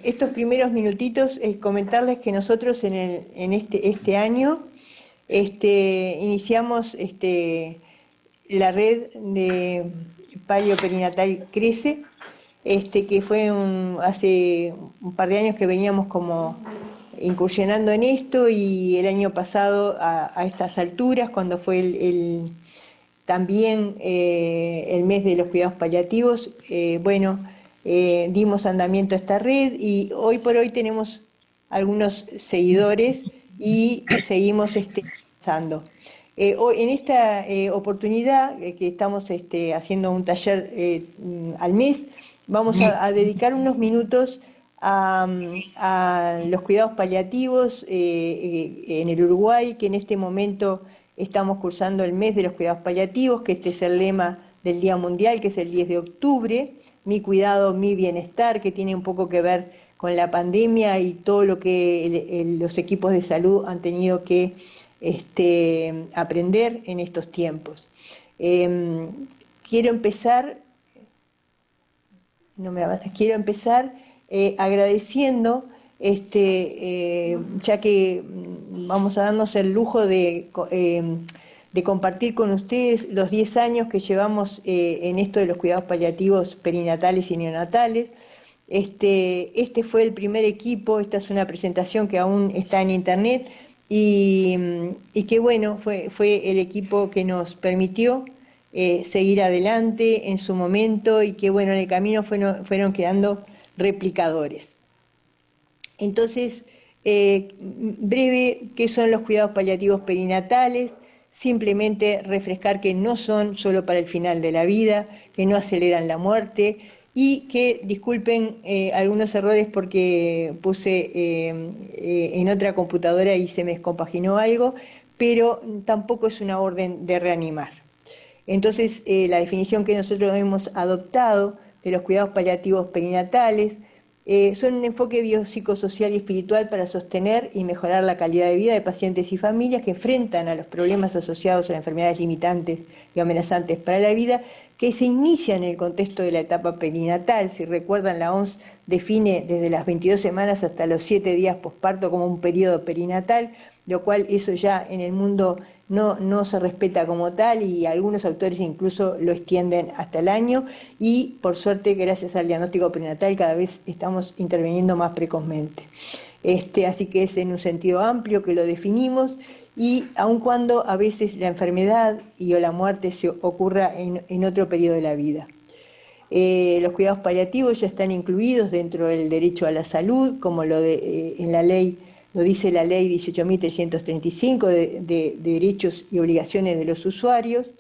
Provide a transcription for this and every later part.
estos primeros minutitos comentarles que nosotros en este año iniciamos la red de Palio Perinatal Crece, que fue hace un par de años que veníamos como incursionando en esto, y el año pasado a estas alturas, cuando fue también el mes de los cuidados paliativos, dimos andamiento a esta red y hoy por hoy tenemos algunos seguidores y seguimos avanzando. Hoy, en esta oportunidad que estamos haciendo un taller al mes, vamos a dedicar unos minutos a los cuidados paliativos en el Uruguay, que en este momento estamos cursando el mes de los cuidados paliativos, que este es el lema del Día Mundial, que es el 10 de octubre, mi cuidado, mi bienestar, que tiene un poco que ver con la pandemia y todo lo que los equipos de salud han tenido que aprender en estos tiempos. Quiero empezar agradeciendo, ya que vamos a darnos el lujo de compartir con ustedes los 10 años que llevamos en esto de los cuidados paliativos perinatales y neonatales. Este fue el primer equipo, esta es una presentación que aún está en internet, y que bueno, fue el equipo que nos permitió seguir adelante en su momento, y que bueno, en el camino fueron quedando replicadores. Entonces, breve, ¿qué son los cuidados paliativos perinatales? Simplemente refrescar que no son solo para el final de la vida, que no aceleran la muerte, y que, disculpen algunos errores porque puse en otra computadora y se me descompaginó algo, pero tampoco es una orden de reanimar. Entonces, la definición que nosotros hemos adoptado de los cuidados paliativos perinatales son un enfoque biopsicosocial y espiritual para sostener y mejorar la calidad de vida de pacientes y familias que enfrentan a los problemas asociados a las enfermedades limitantes y amenazantes para la vida, que se inicia en el contexto de la etapa perinatal. Si recuerdan, la OMS define desde las 22 semanas hasta los 7 días posparto como un periodo perinatal, lo cual eso ya en el mundo no se respeta como tal, y algunos autores incluso lo extienden hasta el año, y por suerte, gracias al diagnóstico perinatal, cada vez estamos interviniendo más precozmente. Así que es en un sentido amplio que lo definimos, y aun cuando a veces la enfermedad o la muerte se ocurra en otro periodo de la vida. Los cuidados paliativos ya están incluidos dentro del derecho a la salud, como en la ley, lo dice la ley 18.335 de derechos y obligaciones de los usuarios.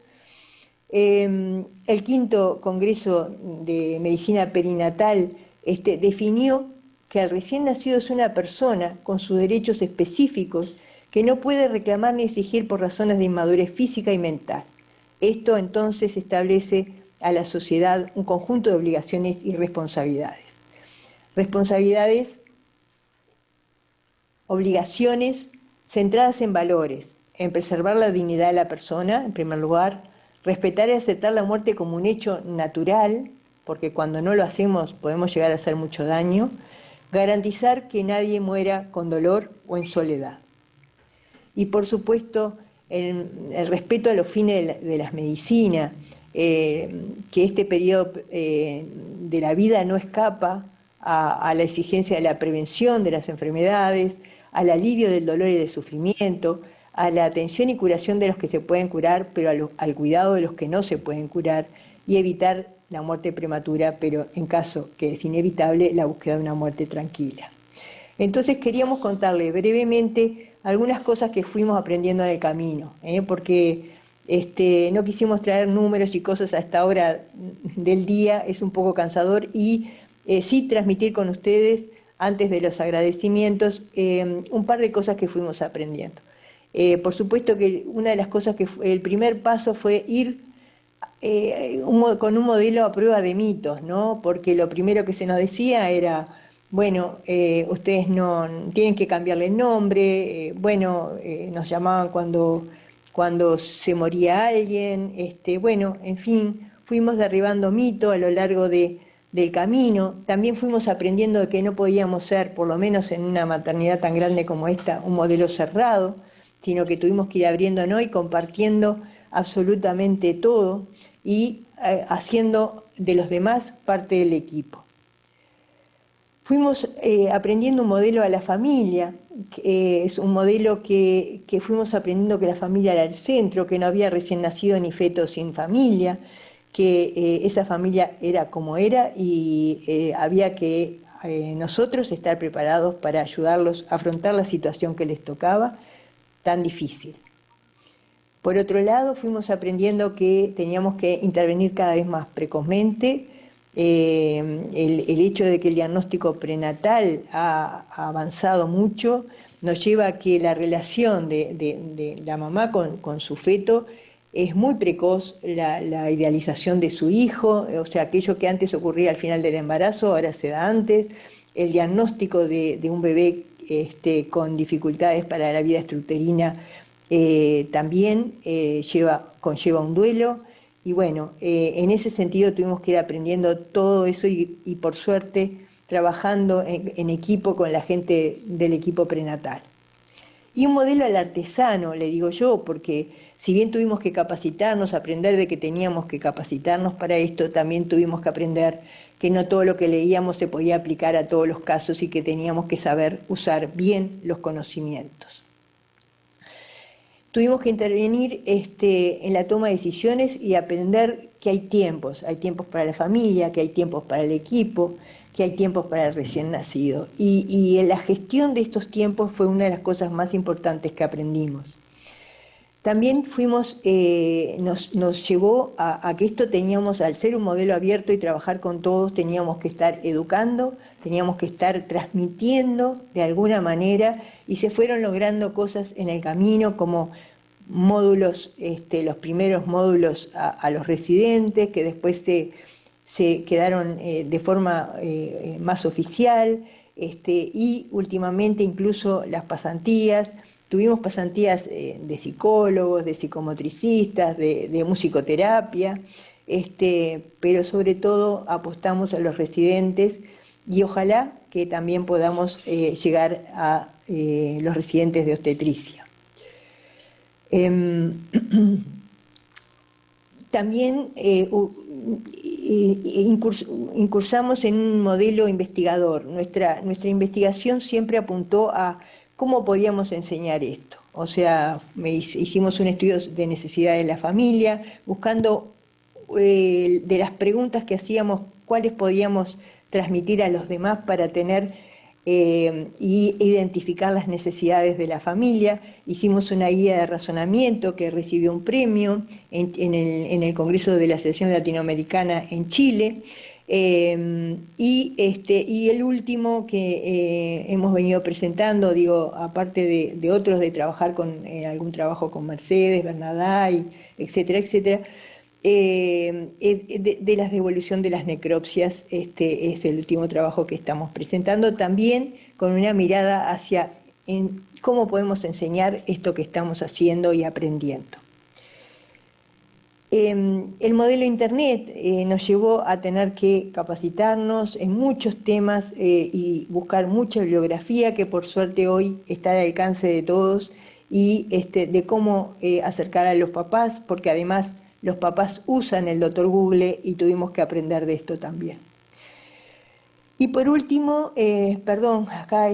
El quinto Congreso de Medicina Perinatal definió que el recién nacido es una persona con sus derechos específicos que no puede reclamar ni exigir por razones de inmadurez física y mental. Esto entonces establece a la sociedad un conjunto de obligaciones y responsabilidades. Obligaciones centradas en valores, en preservar la dignidad de la persona, en primer lugar, respetar y aceptar la muerte como un hecho natural, porque cuando no lo hacemos podemos llegar a hacer mucho daño, garantizar que nadie muera con dolor o en soledad. Y por supuesto, el respeto a los fines de las medicinas, que este periodo de la vida no escapa a la exigencia de la prevención de las enfermedades, al alivio del dolor y del sufrimiento, a la atención y curación de los que se pueden curar, pero al cuidado de los que no se pueden curar, y evitar la muerte prematura, pero en caso que es inevitable, la búsqueda de una muerte tranquila. Entonces queríamos contarles brevemente algunas cosas que fuimos aprendiendo en el camino, porque no quisimos traer números y cosas a esta hora del día, es un poco cansador, y sí transmitir con ustedes, antes de los agradecimientos, un par de cosas que fuimos aprendiendo. Por supuesto que una de las cosas el primer paso fue ir con un modelo a prueba de mitos, ¿no? Porque lo primero que se nos decía era, bueno, ustedes no tienen que cambiarle el nombre, nos llamaban cuando se moría alguien, bueno, en fin, fuimos derribando mitos a lo largo de del camino. También fuimos aprendiendo de que no podíamos ser, por lo menos en una maternidad tan grande como esta, un modelo cerrado, sino que tuvimos que ir abriéndonos y compartiendo absolutamente todo y haciendo de los demás parte del equipo. Fuimos aprendiendo un modelo a la familia, que es un modelo que fuimos aprendiendo que la familia era el centro, que no había recién nacido ni feto sin familia, que esa familia era como era y había que nosotros estar preparados para ayudarlos a afrontar la situación que les tocaba, tan difícil. Por otro lado, fuimos aprendiendo que teníamos que intervenir cada vez más precozmente. El hecho de que el diagnóstico prenatal ha avanzado mucho nos lleva a que la relación de la mamá con su feto es muy precoz, la idealización de su hijo, o sea, aquello que antes ocurría al final del embarazo, ahora se da antes, el diagnóstico de un bebé con dificultades para la vida extrauterina también conlleva un duelo. Y bueno, en ese sentido tuvimos que ir aprendiendo todo eso y por suerte trabajando en equipo con la gente del equipo prenatal. Y un modelo al artesano, le digo yo, porque si bien tuvimos que capacitarnos, aprender de que teníamos que capacitarnos para esto, también tuvimos que aprender que no todo lo que leíamos se podía aplicar a todos los casos y que teníamos que saber usar bien los conocimientos. Tuvimos que intervenir en la toma de decisiones y aprender que hay tiempos para la familia, que hay tiempos para el equipo, que hay tiempos para el recién nacido. Y en la gestión de estos tiempos fue una de las cosas más importantes que aprendimos. También nos llevó a que esto teníamos, al ser un modelo abierto y trabajar con todos, teníamos que estar educando, teníamos que estar transmitiendo de alguna manera, y se fueron logrando cosas en el camino como módulos, los primeros módulos a los residentes, que después se quedaron de forma más oficial, y últimamente incluso las pasantías. Tuvimos pasantías de psicólogos, de psicomotricistas, de musicoterapia, pero sobre todo apostamos a los residentes y ojalá que también podamos llegar a los residentes de obstetricia. También incursamos en un modelo investigador. Nuestra investigación siempre apuntó a cómo podíamos enseñar esto. O sea, hicimos un estudio de necesidades de la familia, buscando de las preguntas que hacíamos, cuáles podíamos transmitir a los demás para tener y identificar las necesidades de la familia. Hicimos una guía de razonamiento que recibió un premio en el Congreso de la Asociación Latinoamericana en Chile. Y el último que hemos venido presentando, digo, aparte de otros, de trabajar con algún trabajo con Mercedes, Bernaday, etcétera, etcétera, de la devolución de las necropsias, es el último trabajo que estamos presentando, también con una mirada hacia cómo podemos enseñar esto que estamos haciendo y aprendiendo. El modelo Internet nos llevó a tener que capacitarnos en muchos temas y buscar mucha bibliografía que por suerte hoy está al alcance de todos, y de cómo acercar a los papás, porque además los papás usan el doctor Google y tuvimos que aprender de esto también. Y por último, perdón, acá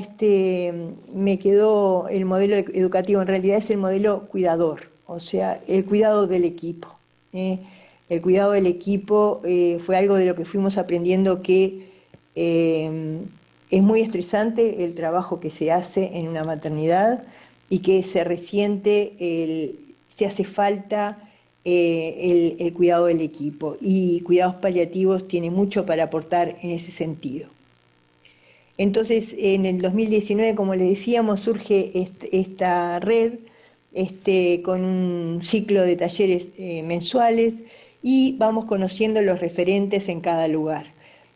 me quedó el modelo educativo, en realidad es el modelo cuidador, o sea, el cuidado del equipo. El cuidado del equipo fue algo de lo que fuimos aprendiendo que es muy estresante el trabajo que se hace en una maternidad y que se resiente, se hace falta el cuidado del equipo, y cuidados paliativos tiene mucho para aportar en ese sentido. Entonces, en el 2019, como les decíamos, surge esta red con un ciclo de talleres mensuales, y vamos conociendo los referentes en cada lugar.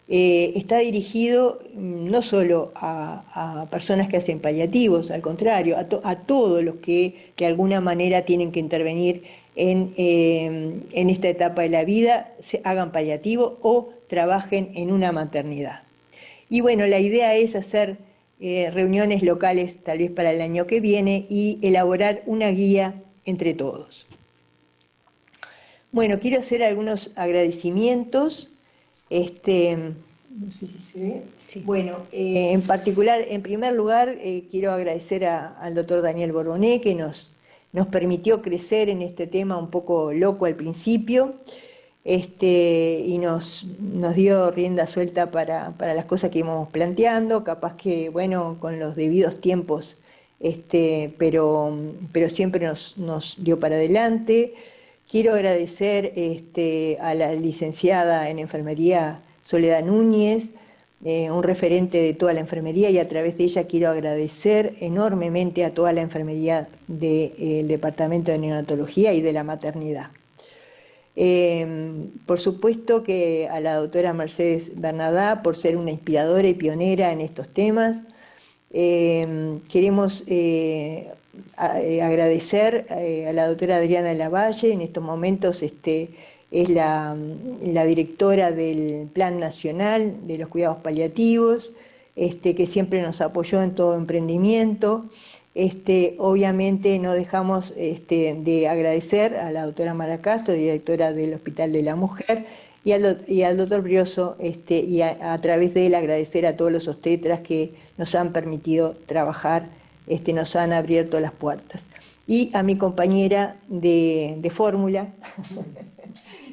Está dirigido no solo a personas que hacen paliativos, al contrario, a todos los que de alguna manera tienen que intervenir en esta etapa de la vida, hagan paliativo o trabajen en una maternidad. Y bueno, la idea es hacer reuniones locales tal vez para el año que viene y elaborar una guía entre todos. Bueno, quiero hacer algunos agradecimientos. No sé si se ve. Sí. Bueno, en particular, en primer lugar, quiero agradecer al doctor Daniel Borboné, que nos permitió crecer en este tema un poco loco al principio, y nos dio rienda suelta para las cosas que íbamos planteando, capaz que, bueno, con los debidos tiempos, pero siempre nos dio para adelante. Quiero agradecer a la licenciada en enfermería Soledad Núñez, un referente de toda la enfermería, y a través de ella quiero agradecer enormemente a toda la enfermería del Departamento de Neonatología y de la Maternidad. Por supuesto que a la doctora Mercedes Bernadá por ser una inspiradora y pionera en estos temas. Queremos agradecer a la doctora Adriana Lavalle, en estos momentos es la directora del Plan Nacional de los Cuidados Paliativos, que siempre nos apoyó en todo emprendimiento. Obviamente no dejamos de agradecer a la doctora Mara Castro, directora del Hospital de la Mujer, y al doctor Brioso, y a través de él agradecer a todos los obstetras que nos han permitido trabajar, nos han abierto las puertas. Y a mi compañera de fórmula,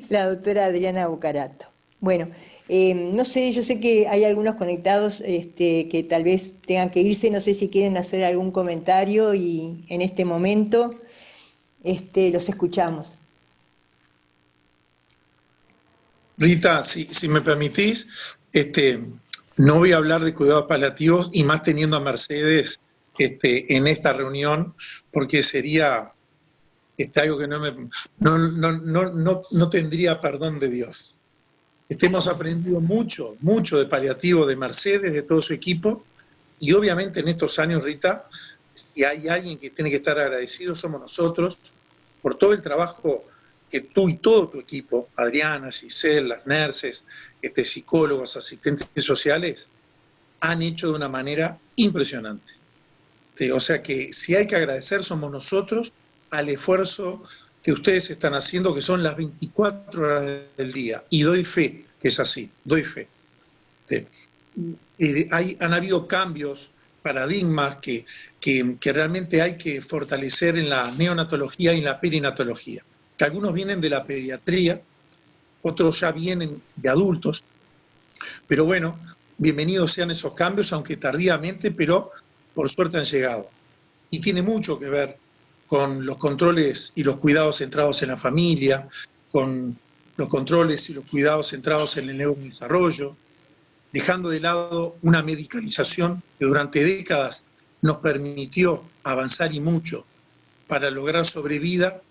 la doctora Adriana Bucarato. Bueno, no sé, yo sé que hay algunos conectados que tal vez tengan que irse, no sé si quieren hacer algún comentario y en este momento los escuchamos. Rita, si me permitís, no voy a hablar de cuidados paliativos y más teniendo a Mercedes en esta reunión, porque sería algo que no tendría perdón de Dios. Hemos aprendido mucho de paliativo de Mercedes, de todo su equipo, y obviamente en estos años, Rita, si hay alguien que tiene que estar agradecido, somos nosotros, por todo el trabajo que tú y todo tu equipo, Adriana, Giselle, las nurses, psicólogos, asistentes sociales, han hecho de una manera impresionante. O sea que si hay que agradecer somos nosotros al esfuerzo que ustedes están haciendo, que son las 24 horas del día. Y doy fe que es así, doy fe. Han habido cambios, paradigmas que realmente hay que fortalecer en la neonatología y en la perinatología. Que algunos vienen de la pediatría, otros ya vienen de adultos. Pero bueno, bienvenidos sean esos cambios, aunque tardíamente, pero por suerte han llegado. Y tiene mucho que ver con los controles y los cuidados centrados en la familia, con los controles y los cuidados centrados en el neurodesarrollo, dejando de lado una medicalización que durante décadas nos permitió avanzar y mucho para lograr sobrevida,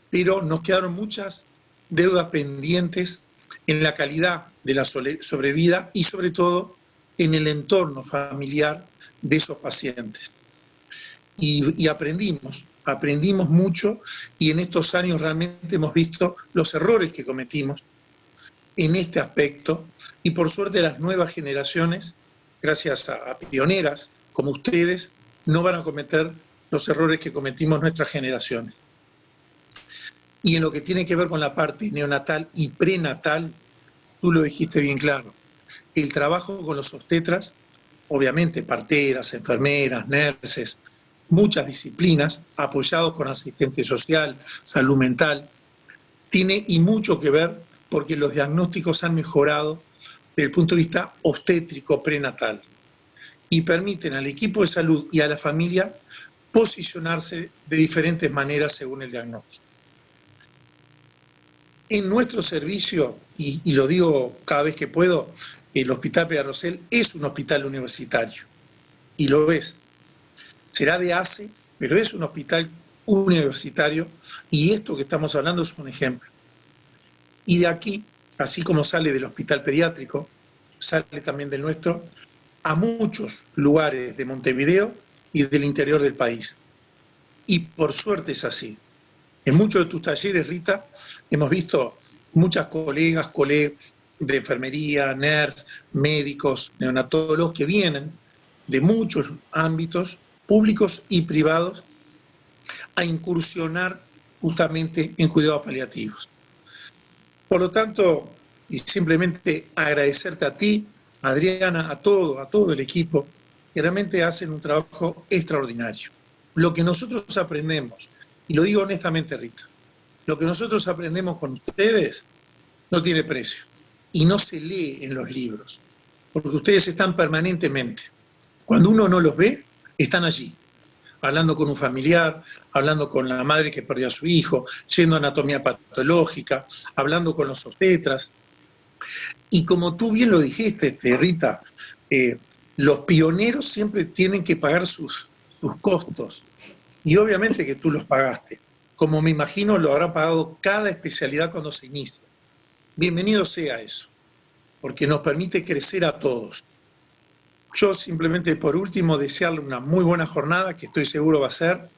pero nos quedaron muchas deudas pendientes en la calidad de la sobrevida y sobre todo en el entorno familiar de esos pacientes. Y aprendimos mucho, y en estos años realmente hemos visto los errores que cometimos en este aspecto, y por suerte las nuevas generaciones, gracias a pioneras como ustedes, no van a cometer los errores que cometimos nuestras generaciones. Y en lo que tiene que ver con la parte neonatal y prenatal, tú lo dijiste bien claro, el trabajo con los obstetras, obviamente parteras, enfermeras, nurses, muchas disciplinas, apoyados con asistente social, salud mental, tiene y mucho que ver porque los diagnósticos han mejorado desde el punto de vista obstétrico prenatal y permiten al equipo de salud y a la familia posicionarse de diferentes maneras según el diagnóstico. En nuestro servicio, y lo digo cada vez que puedo, el Hospital Peñarrosell es un hospital universitario, y lo es. Será de ACE, pero es un hospital universitario, y esto que estamos hablando es un ejemplo. Y de aquí, así como sale del hospital pediátrico, sale también del nuestro, a muchos lugares de Montevideo y del interior del país. Y por suerte es así. En muchos de tus talleres, Rita, hemos visto muchas colegas de enfermería, NERS, médicos, neonatólogos que vienen de muchos ámbitos públicos y privados a incursionar justamente en cuidados paliativos. Por lo tanto, y simplemente agradecerte a ti, Adriana, a todo el equipo, que realmente hacen un trabajo extraordinario. Lo que nosotros aprendemos, y lo digo honestamente, Rita, lo que nosotros aprendemos con ustedes no tiene precio y no se lee en los libros, porque ustedes están permanentemente. Cuando uno no los ve, están allí, hablando con un familiar, hablando con la madre que perdió a su hijo, yendo a anatomía patológica, hablando con los obstetras. Y como tú bien lo dijiste, Rita, los pioneros siempre tienen que pagar sus costos. Y obviamente que tú los pagaste, como me imagino lo habrá pagado cada especialidad cuando se inicia. Bienvenido sea eso, porque nos permite crecer a todos. Yo simplemente por último desearle una muy buena jornada, que estoy seguro va a ser,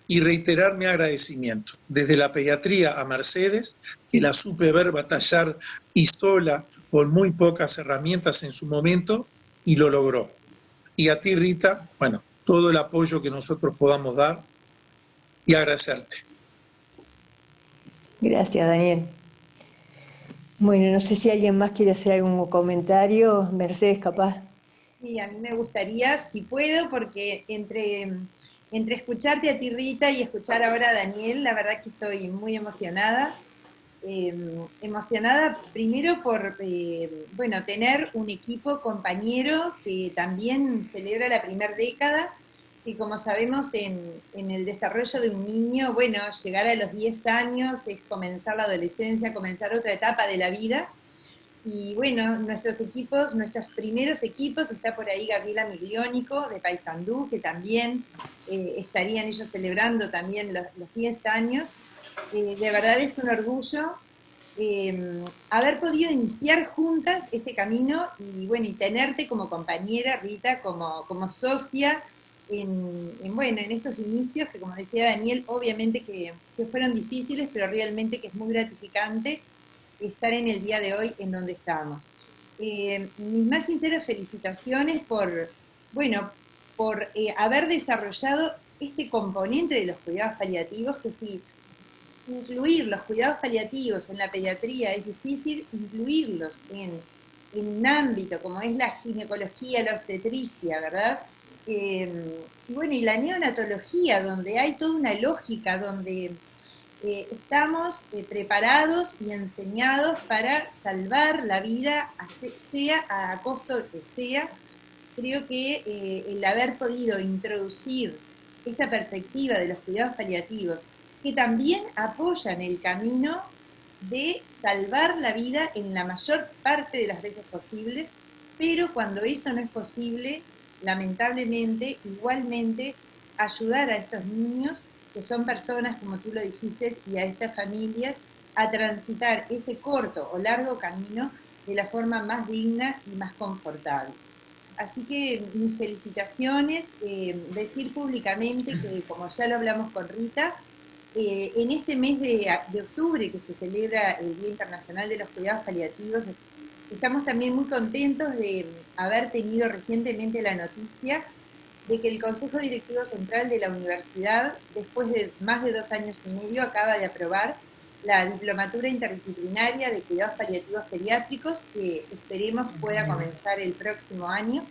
y reiterar mi agradecimiento, desde la pediatría a Mercedes, que la supe ver batallar y sola, con muy pocas herramientas en su momento, y lo logró. Y a ti, Rita, bueno, todo el apoyo que nosotros podamos dar y agradecerte. Gracias, Daniel. Bueno, no sé si alguien más quiere hacer algún comentario. Mercedes, capaz. Sí, a mí me gustaría, si puedo, porque entre escucharte a ti, Rita, y escuchar ahora a Daniel, la verdad que estoy muy emocionada. Emocionada primero por, bueno, tener un equipo compañero que también celebra la primera década, y como sabemos en el desarrollo de un niño, bueno, llegar a los 10 años es comenzar la adolescencia, comenzar otra etapa de la vida. Y bueno, nuestros equipos, nuestros primeros equipos, está por ahí Gabriela Migliónico de Paysandú, que también estarían ellos celebrando también los 10 años. De verdad es un orgullo haber podido iniciar juntas este camino y bueno, y tenerte como compañera, Rita, como socia bueno, en estos inicios que, como decía Daniel, obviamente que fueron difíciles, pero realmente que es muy gratificante estar en el día de hoy en donde estamos. Mis más sinceras felicitaciones bueno, por haber desarrollado este componente de los cuidados paliativos, que si incluir los cuidados paliativos en la pediatría es difícil, incluirlos en un ámbito como es la ginecología, la obstetricia, ¿verdad? Y bueno, y la neonatología, donde hay toda una lógica, donde estamos preparados y enseñados para salvar la vida, sea a costo de que sea. Creo que el haber podido introducir esta perspectiva de los cuidados paliativos, que también apoyan el camino de salvar la vida en la mayor parte de las veces posibles, pero cuando eso no es posible, lamentablemente, igualmente, ayudar a estos niños, que son personas, como tú lo dijiste, y a estas familias, a transitar ese corto o largo camino de la forma más digna y más confortable. Así que mis felicitaciones, decir públicamente que, como ya lo hablamos con Rita, en este mes de octubre, que se celebra el Día Internacional de los Cuidados Paliativos, estamos también muy contentos de haber tenido recientemente la noticia de que el Consejo Directivo Central de la Universidad, después de más de 2 años y medio, acaba de aprobar la Diplomatura Interdisciplinaria de Cuidados Paliativos Pediátricos, que esperemos pueda comenzar el próximo año,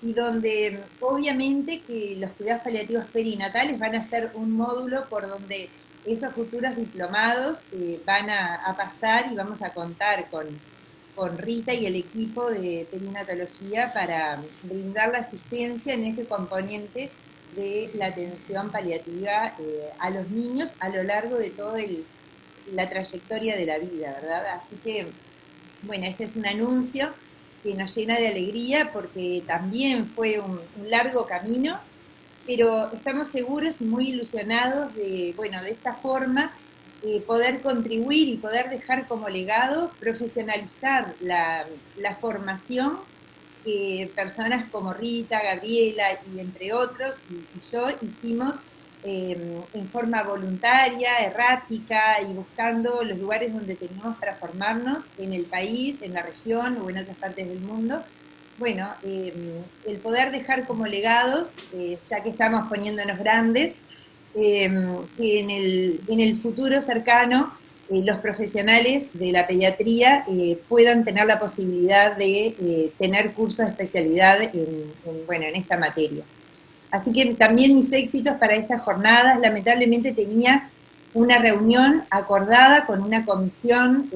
y donde obviamente que los cuidados paliativos perinatales van a ser un módulo por donde esos futuros diplomados van a pasar, y vamos a contar con Rita y el equipo de perinatología para brindar la asistencia en ese componente de la atención paliativa a los niños a lo largo de toda la trayectoria de la vida, ¿verdad? Así que, bueno, este es un anuncio que nos llena de alegría porque también fue un largo camino, pero estamos seguros y muy ilusionados de, bueno, de esta forma poder contribuir y poder dejar como legado, profesionalizar la formación que personas como Rita, Gabriela y entre otros, y yo hicimos en forma voluntaria, errática y buscando los lugares donde teníamos para formarnos en el país, en la región o en otras partes del mundo. Bueno, el poder dejar como legados, ya que estamos poniéndonos grandes, que en el futuro cercano los profesionales de la pediatría puedan tener la posibilidad de tener cursos de especialidad bueno, en esta materia. Así que también mis éxitos para estas jornadas, lamentablemente tenía una reunión acordada con una comisión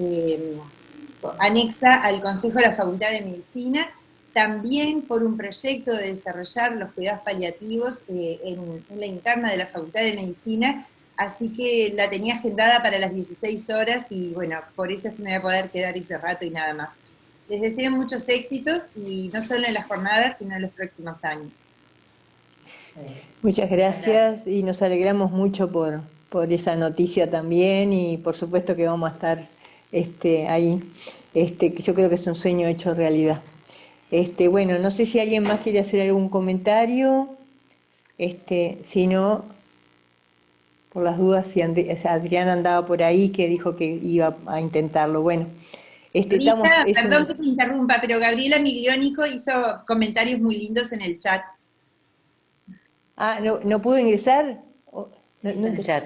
anexa al Consejo de la Facultad de Medicina, también por un proyecto de desarrollar los cuidados paliativos en la interna de la Facultad de Medicina, así que la tenía agendada para las 16 horas y bueno, por eso es que me voy a poder quedar ese rato y nada más. Les deseo muchos éxitos y no solo en las jornadas, sino en los próximos años. Muchas gracias y nos alegramos mucho por esa noticia también y por supuesto que vamos a estar ahí, yo creo que es un sueño hecho realidad. Bueno, no sé si alguien más quiere hacer algún comentario, si no, por las dudas, si Adrián andaba por ahí que dijo que iba a intentarlo. Bueno, Rita, perdón que te interrumpa, pero Gabriela Migliónico hizo comentarios muy lindos en el chat. Ah, ¿no pudo ingresar? En el chat,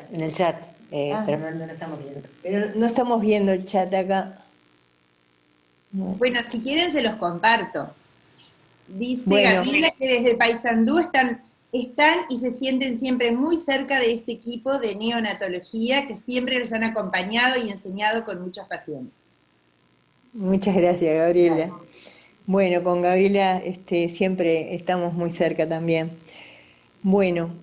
pero no lo estamos viendo. Pero no estamos viendo el chat acá. Bueno, si quieren se los comparto. Dice bueno, Gabriela que desde Paysandú están y se sienten siempre muy cerca de este equipo de neonatología que siempre los han acompañado y enseñado con muchos pacientes. Muchas gracias, Gabriela. Bueno, con Gabriela siempre estamos muy cerca también. Bueno,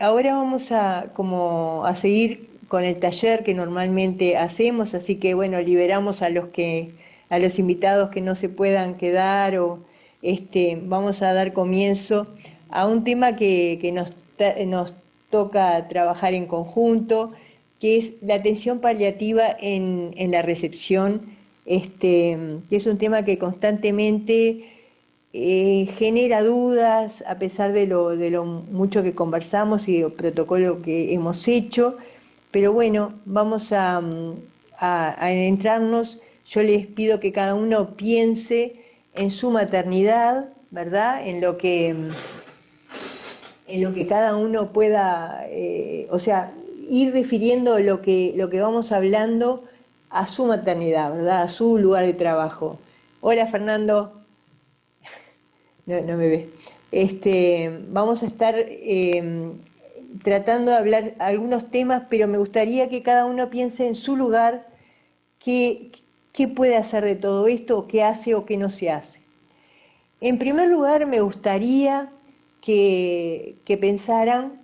ahora vamos a seguir con el taller que normalmente hacemos, así que bueno, liberamos a los invitados que no se puedan quedar vamos a dar comienzo a un tema que nos toca trabajar en conjunto, que es la atención paliativa en la recepción, que es un tema que constantemente genera dudas, a pesar de lo mucho que conversamos y el protocolo que hemos hecho, pero bueno, vamos a adentrarnos. Yo les pido que cada uno piense en su maternidad, ¿verdad? En lo que cada uno pueda, ir refiriendo lo que vamos hablando a su maternidad, ¿verdad? A su lugar de trabajo. Hola, Fernando. No me ve. Vamos a estar tratando de hablar algunos temas, pero me gustaría que cada uno piense en su lugar, qué puede hacer de todo esto, o qué hace o qué no se hace. En primer lugar, me gustaría que pensaran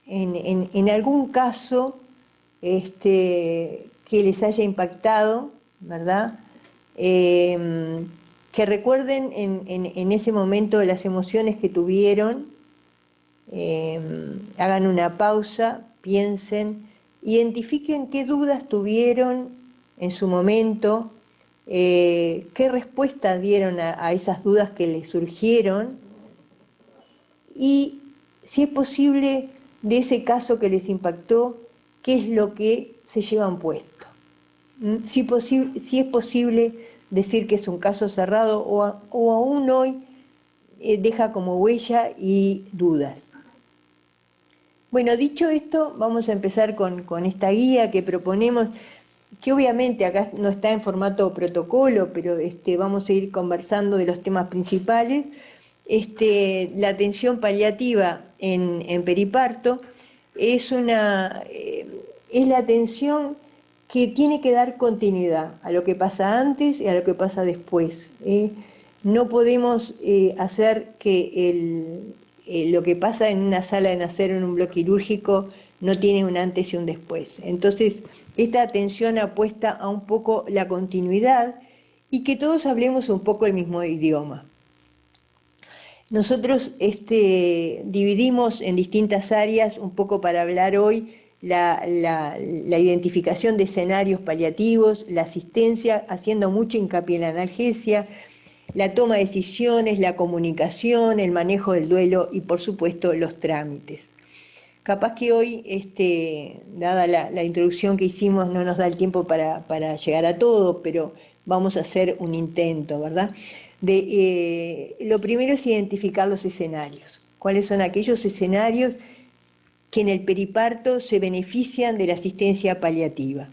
en algún caso que les haya impactado, ¿verdad? Que recuerden en ese momento las emociones que tuvieron, hagan una pausa, piensen, identifiquen qué dudas tuvieron en su momento, qué respuestas dieron a esas dudas que les surgieron y, si es posible, de ese caso que les impactó, qué es lo que se llevan puesto. Si es posible decir que es un caso cerrado o aún hoy deja como huella y dudas. Bueno, dicho esto, vamos a empezar con esta guía que proponemos, que obviamente acá no está en formato protocolo, pero vamos a ir conversando de los temas principales. La atención paliativa en periparto es la atención que tiene que dar continuidad a lo que pasa antes y a lo que pasa después. No podemos hacer que lo que pasa en una sala de nacer o en un bloque quirúrgico no tiene un antes y un después. Entonces, esta atención apuesta a un poco la continuidad y que todos hablemos un poco el mismo idioma. Nosotros dividimos en distintas áreas, un poco para hablar hoy, la identificación de escenarios paliativos, la asistencia, haciendo mucho hincapié en la analgesia, la toma de decisiones, la comunicación, el manejo del duelo y por supuesto los trámites. Capaz que hoy, dada la introducción que hicimos, no nos da el tiempo para llegar a todo, pero vamos a hacer un intento, ¿verdad? Lo primero es identificar los escenarios. ¿Cuáles son aquellos escenarios que en el periparto se benefician de la asistencia paliativa?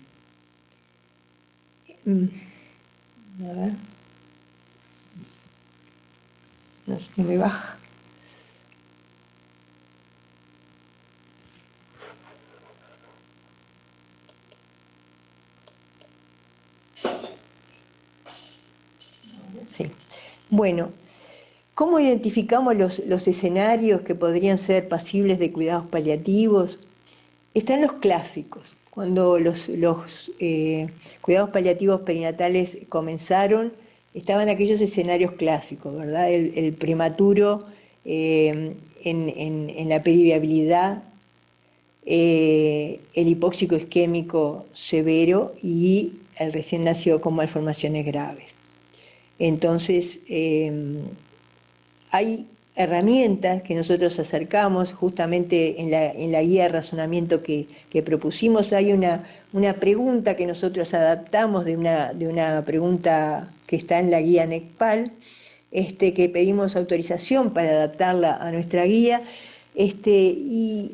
A ver. No sé si me baja. Sí. Bueno, ¿cómo identificamos los escenarios que podrían ser pasibles de cuidados paliativos? Están los clásicos. Cuando los cuidados paliativos perinatales comenzaron, estaban aquellos escenarios clásicos, ¿verdad? El prematuro en la periviabilidad, el hipóxico isquémico severo y el recién nacido con malformaciones graves. Entonces, hay herramientas que nosotros acercamos, justamente en la guía de razonamiento que propusimos, hay una pregunta que nosotros adaptamos de una pregunta que está en la guía NECPAL, que pedimos autorización para adaptarla a nuestra guía, y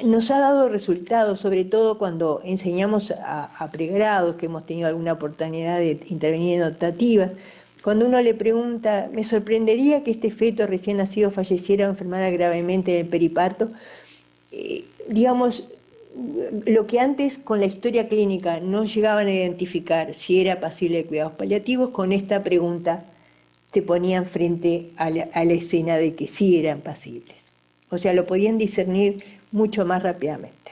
nos ha dado resultados, sobre todo cuando enseñamos a pregrados, que hemos tenido alguna oportunidad de intervenir en optativas. Cuando uno le pregunta, me sorprendería que este feto recién nacido falleciera o enfermara gravemente en el periparto, digamos, lo que antes con la historia clínica no llegaban a identificar si era pasible de cuidados paliativos, con esta pregunta se ponían frente a la escena de que sí eran pasibles. O sea, lo podían discernir mucho más rápidamente.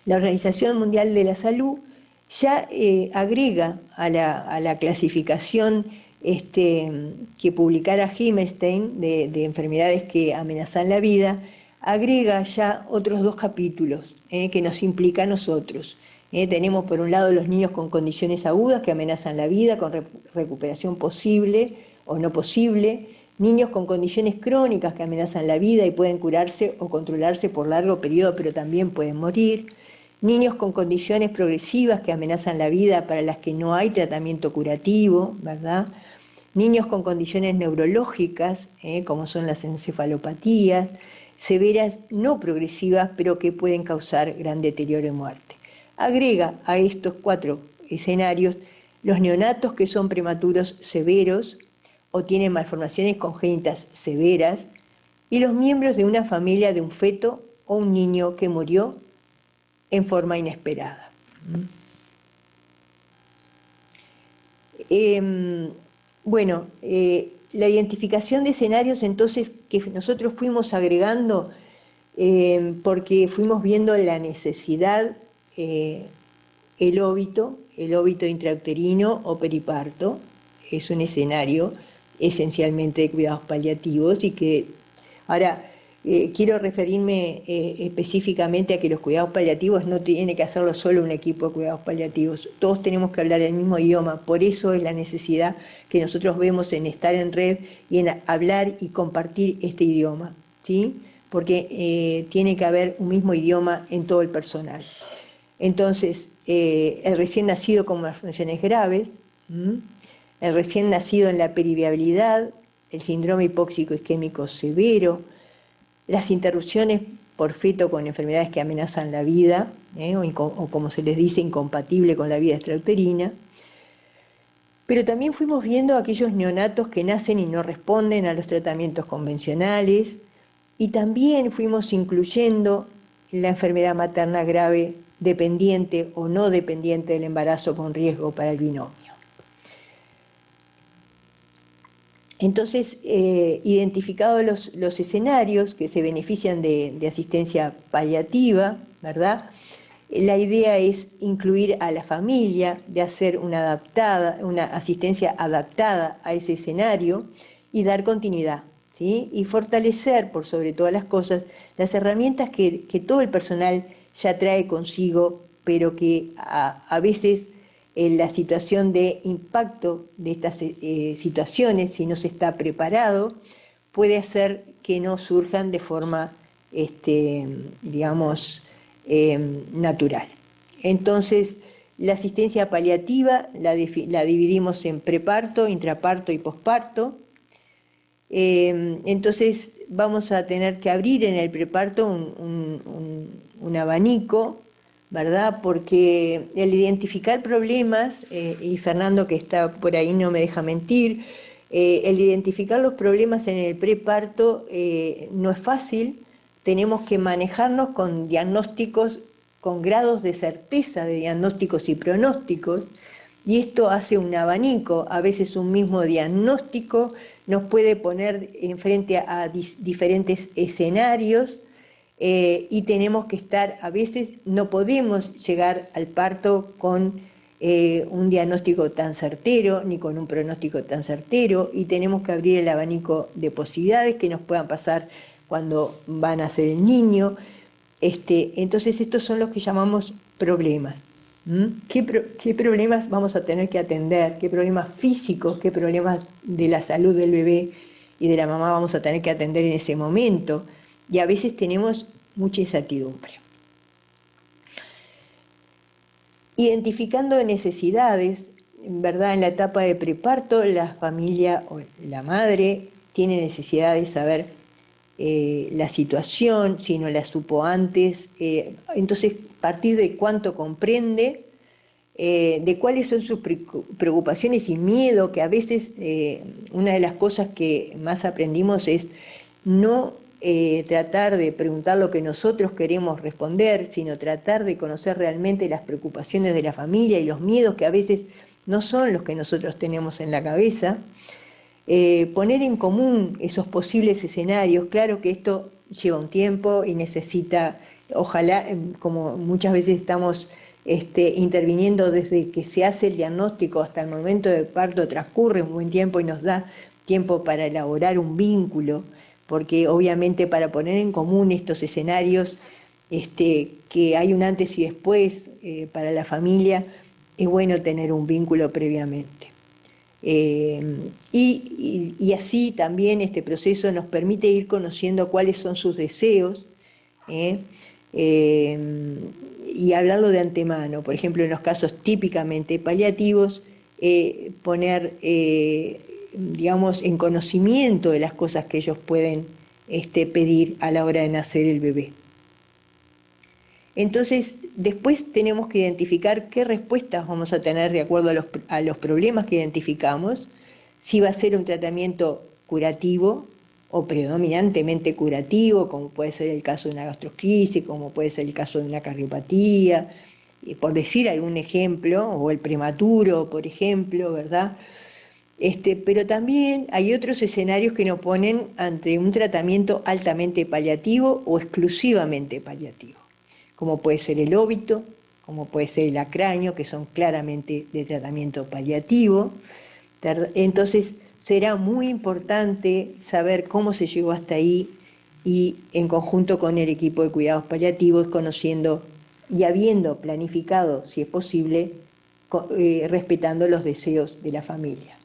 La Organización Mundial de la Salud ya agrega a la clasificación que publicara Himmelstein de enfermedades que amenazan la vida, agrega ya otros 2 capítulos que nos implica a nosotros. Tenemos por un lado los niños con condiciones agudas que amenazan la vida, con recuperación posible o no posible, niños con condiciones crónicas que amenazan la vida y pueden curarse o controlarse por largo periodo, pero también pueden morir, niños con condiciones progresivas que amenazan la vida para las que no hay tratamiento curativo, ¿verdad? Niños con condiciones neurológicas, como son las encefalopatías, severas no progresivas, pero que pueden causar gran deterioro y muerte. Agrega a estos 4 escenarios los neonatos que son prematuros severos o tienen malformaciones congénitas severas, y los miembros de una familia de un feto o un niño que murió en forma inesperada. Bueno, la identificación de escenarios entonces que nosotros fuimos agregando porque fuimos viendo la necesidad, el óbito intrauterino o periparto, es un escenario esencialmente de cuidados paliativos y que ahora quiero referirme específicamente a que los cuidados paliativos no tiene que hacerlo solo un equipo de cuidados paliativos, todos tenemos que hablar el mismo idioma, por eso es la necesidad que nosotros vemos en estar en red y en hablar y compartir este idioma, ¿sí? Porque tiene que haber un mismo idioma en todo el personal. Entonces, el recién nacido con malformaciones graves, el recién nacido en la periviabilidad, el síndrome hipóxico isquémico severo, las interrupciones por feto con enfermedades que amenazan la vida, o como se les dice, incompatible con la vida extrauterina. Pero también fuimos viendo aquellos neonatos que nacen y no responden a los tratamientos convencionales, y también fuimos incluyendo la enfermedad materna grave dependiente o no dependiente del embarazo con riesgo para el binomio. Entonces, identificados los escenarios que se benefician de asistencia paliativa, ¿verdad? La idea es incluir a la familia, de hacer una asistencia adaptada a ese escenario y dar continuidad, ¿sí? Y fortalecer, por sobre todas las cosas, las herramientas que todo el personal ya trae consigo, pero que a veces la situación de impacto de estas situaciones, si no se está preparado, puede hacer que no surjan de forma, digamos, natural. Entonces, la asistencia paliativa la dividimos en preparto, intraparto y posparto. Entonces vamos a tener que abrir en el preparto un abanico, ¿verdad? Porque el identificar problemas, y Fernando que está por ahí no me deja mentir, el identificar los problemas en el preparto no es fácil, tenemos que manejarnos con diagnósticos, con grados de certeza de diagnósticos y pronósticos, y esto hace un abanico. A veces un mismo diagnóstico nos puede poner enfrente a diferentes escenarios, y tenemos que estar, a veces no podemos llegar al parto con un diagnóstico tan certero, ni con un pronóstico tan certero, y tenemos que abrir el abanico de posibilidades que nos puedan pasar cuando va a nacer el niño. Entonces estos son los que llamamos problemas. ¿Qué problemas vamos a tener que atender? ¿Qué problemas físicos, qué problemas de la salud del bebé y de la mamá vamos a tener que atender en ese momento? Y a veces tenemos mucha incertidumbre. Identificando necesidades, ¿verdad? En la etapa de preparto, la familia o la madre tiene necesidad de saber la situación, si no la supo antes, entonces partir de cuánto comprende, de cuáles son sus preocupaciones y miedo, que a veces una de las cosas que más aprendimos es no tratar de preguntar lo que nosotros queremos responder, sino tratar de conocer realmente las preocupaciones de la familia y los miedos que a veces no son los que nosotros tenemos en la cabeza. Poner en común esos posibles escenarios. Claro que esto lleva un tiempo y necesita, ojalá, como muchas veces estamos interviniendo desde que se hace el diagnóstico hasta el momento del parto, transcurre un buen tiempo y nos da tiempo para elaborar un vínculo, porque obviamente para poner en común estos escenarios, que hay un antes y después para la familia, es bueno tener un vínculo previamente. Y así también este proceso nos permite ir conociendo cuáles son sus deseos, y hablarlo de antemano. Por ejemplo, en los casos típicamente paliativos, poner, digamos, en conocimiento de las cosas que ellos pueden pedir a la hora de nacer el bebé. Entonces, después tenemos que identificar qué respuestas vamos a tener de acuerdo a los problemas que identificamos, si va a ser un tratamiento curativo o predominantemente curativo, como puede ser el caso de una gastroscrisis, como puede ser el caso de una cardiopatía, por decir algún ejemplo, o el prematuro, por ejemplo, ¿verdad? Pero también hay otros escenarios que nos ponen ante un tratamiento altamente paliativo o exclusivamente paliativo, como puede ser el óbito, como puede ser el acraño, que son claramente de tratamiento paliativo. Entonces será muy importante saber cómo se llegó hasta ahí y en conjunto con el equipo de cuidados paliativos, conociendo y habiendo planificado, si es posible, respetando los deseos de la familia.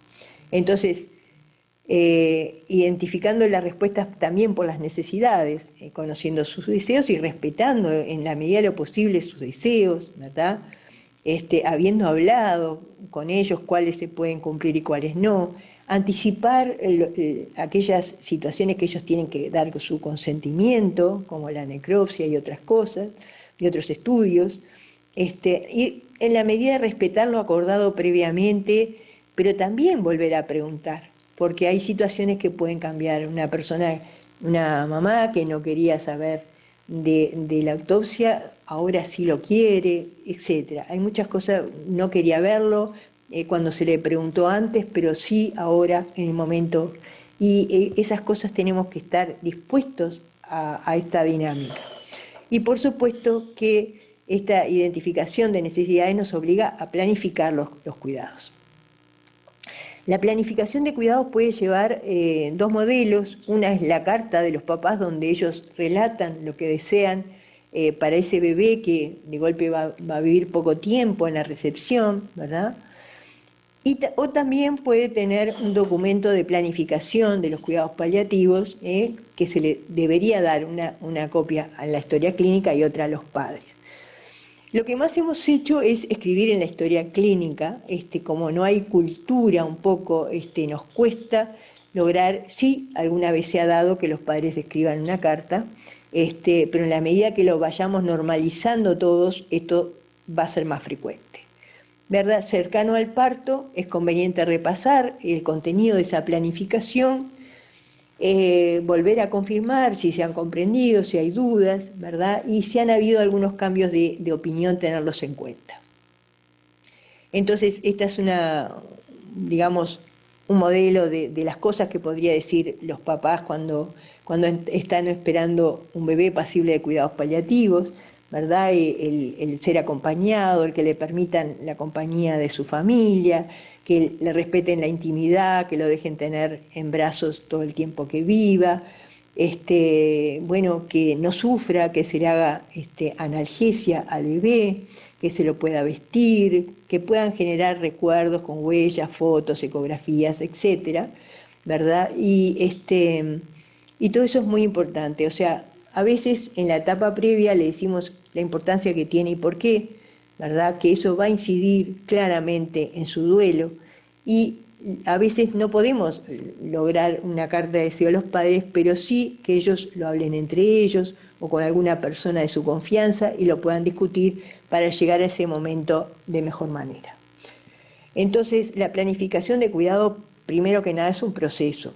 Entonces, identificando las respuestas también por las necesidades, conociendo sus deseos y respetando en la medida de lo posible sus deseos, ¿verdad? Habiendo hablado con ellos cuáles se pueden cumplir y cuáles no, anticipar aquellas situaciones que ellos tienen que dar su consentimiento, como la necropsia y otras cosas, y otros estudios, y en la medida de respetar lo acordado previamente, pero también volver a preguntar, porque hay situaciones que pueden cambiar. Una mamá que no quería saber de la autopsia, ahora sí lo quiere, etc. Hay muchas cosas, no quería verlo cuando se le preguntó antes, pero sí ahora en el momento, y esas cosas tenemos que estar dispuestos a esta dinámica. Y por supuesto que esta identificación de necesidades nos obliga a planificar los cuidados. La planificación de cuidados puede llevar dos modelos. Una es la carta de los papás, donde ellos relatan lo que desean para ese bebé que de golpe va a vivir poco tiempo en la recepción, ¿verdad? O también puede tener un documento de planificación de los cuidados paliativos, que se le debería dar una copia a la historia clínica y otra a los padres. Lo que más hemos hecho es escribir en la historia clínica, como no hay cultura un poco, nos cuesta lograr, sí, alguna vez se ha dado que los padres escriban una carta, pero en la medida que lo vayamos normalizando todos, esto va a ser más frecuente. ¿Verdad? Cercano al parto es conveniente repasar el contenido de esa planificación, volver a confirmar si se han comprendido, si hay dudas, ¿verdad? Y si han habido algunos cambios de opinión, tenerlos en cuenta. Entonces, esta es digamos, un modelo de las cosas que podría decir los papás cuando están esperando un bebé pasible de cuidados paliativos, ¿verdad? El ser acompañado, el que le permitan la compañía de su familia, que le respeten la intimidad, que lo dejen tener en brazos todo el tiempo que viva, bueno, que no sufra, que se le haga analgesia al bebé, que se lo pueda vestir, que puedan generar recuerdos con huellas, fotos, ecografías, etcétera, ¿verdad? Y todo eso es muy importante. O sea, a veces en la etapa previa le decimos la importancia que tiene y por qué, ¿verdad? Que eso va a incidir claramente en su duelo, y a veces no podemos lograr una carta de deseo a los padres, pero sí que ellos lo hablen entre ellos o con alguna persona de su confianza y lo puedan discutir para llegar a ese momento de mejor manera. Entonces, la planificación de cuidado, primero que nada, es un proceso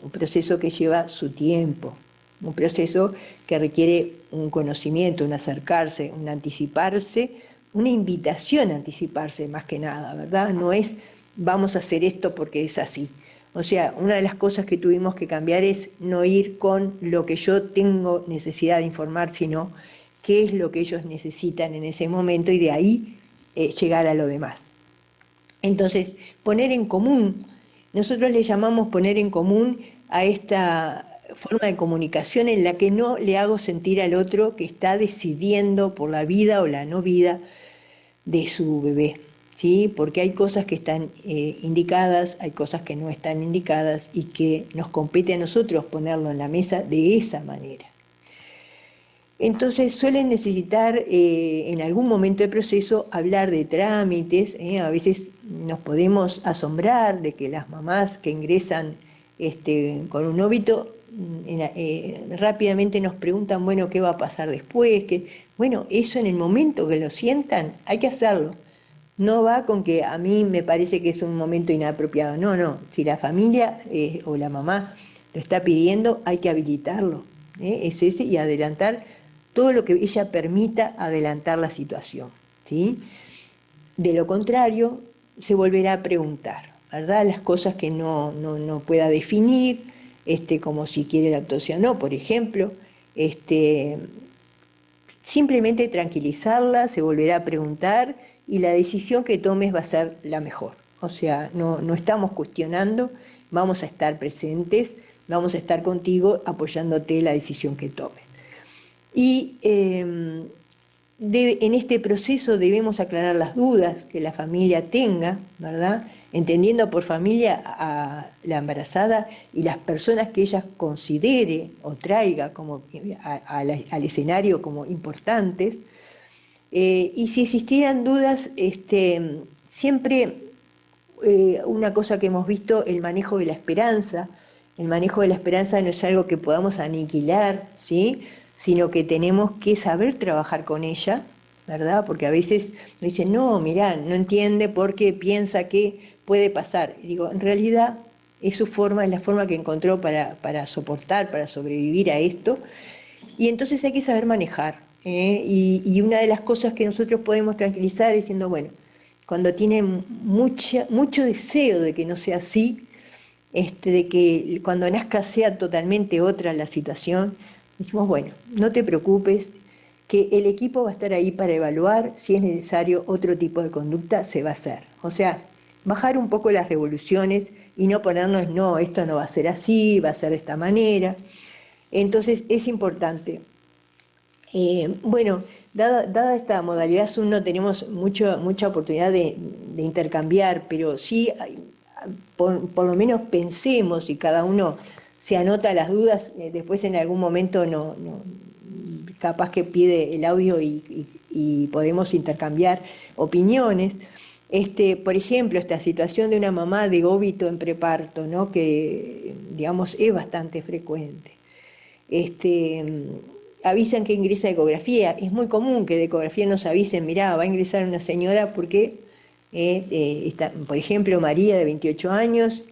que lleva su tiempo, un proceso que requiere un conocimiento, un acercarse, un anticiparse, una invitación a anticiparse más que nada, ¿verdad? No es vamos a hacer esto porque es así. O sea, una de las cosas que tuvimos que cambiar es no ir con lo que yo tengo necesidad de informar, sino qué es lo que ellos necesitan en ese momento y de ahí llegar a lo demás. Entonces, poner en común, nosotros le llamamos poner en común a esta forma de comunicación en la que no le hago sentir al otro que está decidiendo por la vida o la no vida de su bebé, ¿sí? Porque hay cosas que están indicadas, hay cosas que no están indicadas y que nos compete a nosotros ponerlo en la mesa de esa manera. Entonces suelen necesitar en algún momento del proceso hablar de trámites, a veces nos podemos asombrar de que las mamás que ingresan con un óbito rápidamente nos preguntan, bueno, ¿qué va a pasar después? Bueno, eso en el momento que lo sientan hay que hacerlo. No va con que a mí me parece que es un momento inapropiado. No, si la familia o la mamá lo está pidiendo, hay que habilitarlo. Es ese, y adelantar todo lo que ella permita adelantar la situación, ¿sí? De lo contrario, se volverá a preguntar, ¿verdad? Las cosas que no pueda definir, como si quiere lactosia o no, por ejemplo, simplemente tranquilizarla, se volverá a preguntar y la decisión que tomes va a ser la mejor. O sea, no estamos cuestionando, vamos a estar presentes, vamos a estar contigo apoyándote la decisión que tomes. Y en este proceso debemos aclarar las dudas que la familia tenga, ¿verdad? Entendiendo por familia a la embarazada y las personas que ella considere o traiga como al escenario como importantes. Y si existieran dudas, siempre una cosa que hemos visto, el manejo de la esperanza. El manejo de la esperanza no es algo que podamos aniquilar, ¿sí? Sino que tenemos que saber trabajar con ella, ¿verdad? Porque a veces nos dicen, no, mirá, no entiende porque piensa que puede pasar. Y digo, en realidad es la forma que encontró para soportar, para sobrevivir a esto. Y entonces hay que saber manejar. Y una de las cosas que nosotros podemos tranquilizar diciendo, bueno, cuando tiene mucho deseo de que no sea así, de que cuando nazca sea totalmente otra la situación, decimos, bueno, no te preocupes, que el equipo va a estar ahí para evaluar, si es necesario otro tipo de conducta, se va a hacer. O sea, bajar un poco las revoluciones y no ponernos, no, esto no va a ser así, va a ser de esta manera. Entonces es importante. Bueno, dada esta modalidad Zoom no tenemos mucha oportunidad de intercambiar, pero sí, por lo menos pensemos y cada uno se anota las dudas, después en algún momento capaz que pide el audio y podemos intercambiar opiniones. Por ejemplo, esta situación de una mamá de óbito en preparto, ¿no? Que, digamos, es bastante frecuente. Avisan que ingresa de ecografía. Es muy común que de ecografía nos avisen, mirá, va a ingresar una señora porque, por ejemplo, María, de 28 años,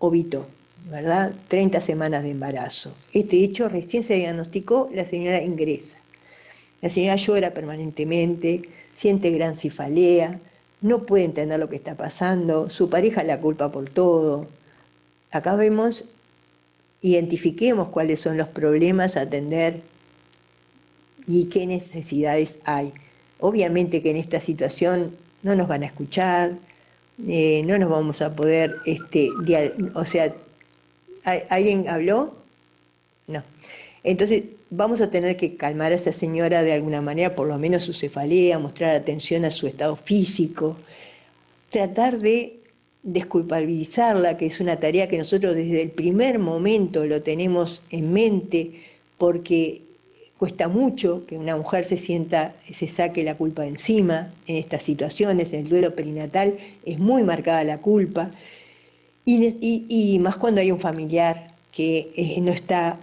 óbito, ¿verdad? 30 semanas de embarazo. Este hecho recién se diagnosticó, la señora ingresa. La señora llora permanentemente, siente gran cefalea, no puede entender lo que está pasando, su pareja la culpa por todo. Acá vemos, identifiquemos cuáles son los problemas a atender y qué necesidades hay. Obviamente que en esta situación no nos van a escuchar, no nos vamos a poder, o sea, ¿alguien habló? No. Entonces vamos a tener que calmar a esa señora de alguna manera, por lo menos su cefalea, mostrar atención a su estado físico, tratar de desculpabilizarla, que es una tarea que nosotros desde el primer momento lo tenemos en mente, porque cuesta mucho que una mujer se saque la culpa de encima en estas situaciones. En el duelo perinatal es muy marcada la culpa, y más cuando hay un familiar que no está,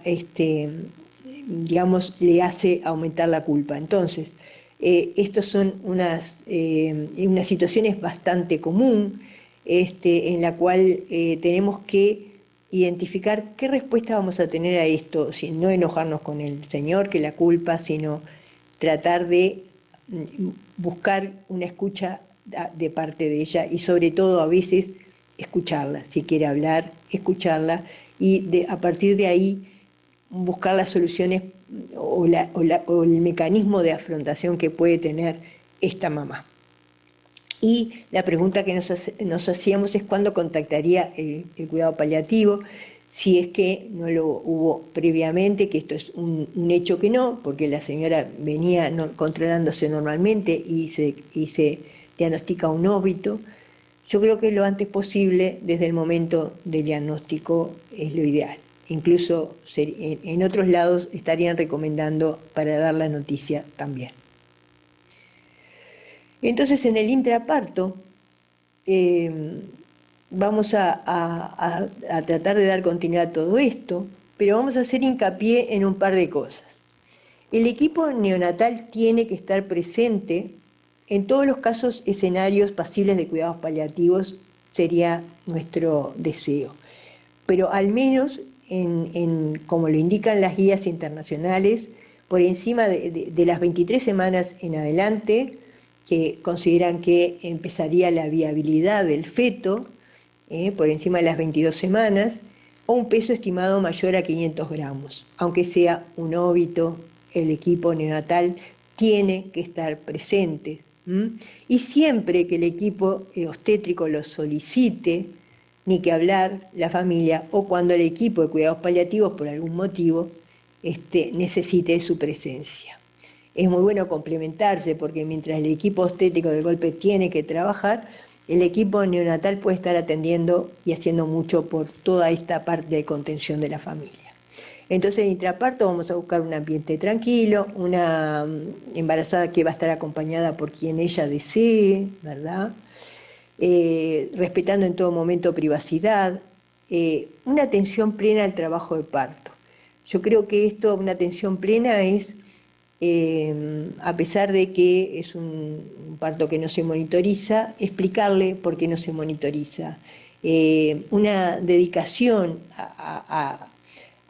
digamos, le hace aumentar la culpa. Entonces, estos son unas situaciones bastante común, en la cual tenemos que identificar qué respuesta vamos a tener a esto, sin no enojarnos con el Señor, que la culpa, sino tratar de buscar una escucha de parte de ella y sobre todo a veces escucharla, si quiere hablar, escucharla y a partir de ahí buscar las soluciones o el mecanismo de afrontación que puede tener esta mamá. Y la pregunta que nos hacíamos es cuándo contactaría el cuidado paliativo, si es que no lo hubo previamente, que esto es un hecho que no, porque la señora venía controlándose normalmente y se diagnostica un óbito. Yo creo que lo antes posible, desde el momento del diagnóstico, es lo ideal. Incluso en otros lados estarían recomendando para dar la noticia también. Entonces, en el intraparto, vamos a tratar de dar continuidad a todo esto, pero vamos a hacer hincapié en un par de cosas. El equipo neonatal tiene que estar presente en todos los casos, escenarios pasibles de cuidados paliativos, sería nuestro deseo. Pero al menos, como lo indican las guías internacionales, por encima de las 23 semanas en adelante, que consideran que empezaría la viabilidad del feto, por encima de las 22 semanas, o un peso estimado mayor a 500 gramos. Aunque sea un óbito, el equipo neonatal tiene que estar presente. Y siempre que el equipo obstétrico lo solicite, ni que hablar la familia, o cuando el equipo de cuidados paliativos por algún motivo necesite su presencia. Es muy bueno complementarse porque mientras el equipo obstétrico del golpe tiene que trabajar, el equipo neonatal puede estar atendiendo y haciendo mucho por toda esta parte de contención de la familia. Entonces, en intraparto vamos a buscar un ambiente tranquilo, una embarazada que va a estar acompañada por quien ella desee, ¿verdad? Respetando en todo momento privacidad, una atención plena al trabajo de parto. Yo creo que una atención plena es, a pesar de que es un parto que no se monitoriza, explicarle por qué no se monitoriza. Una dedicación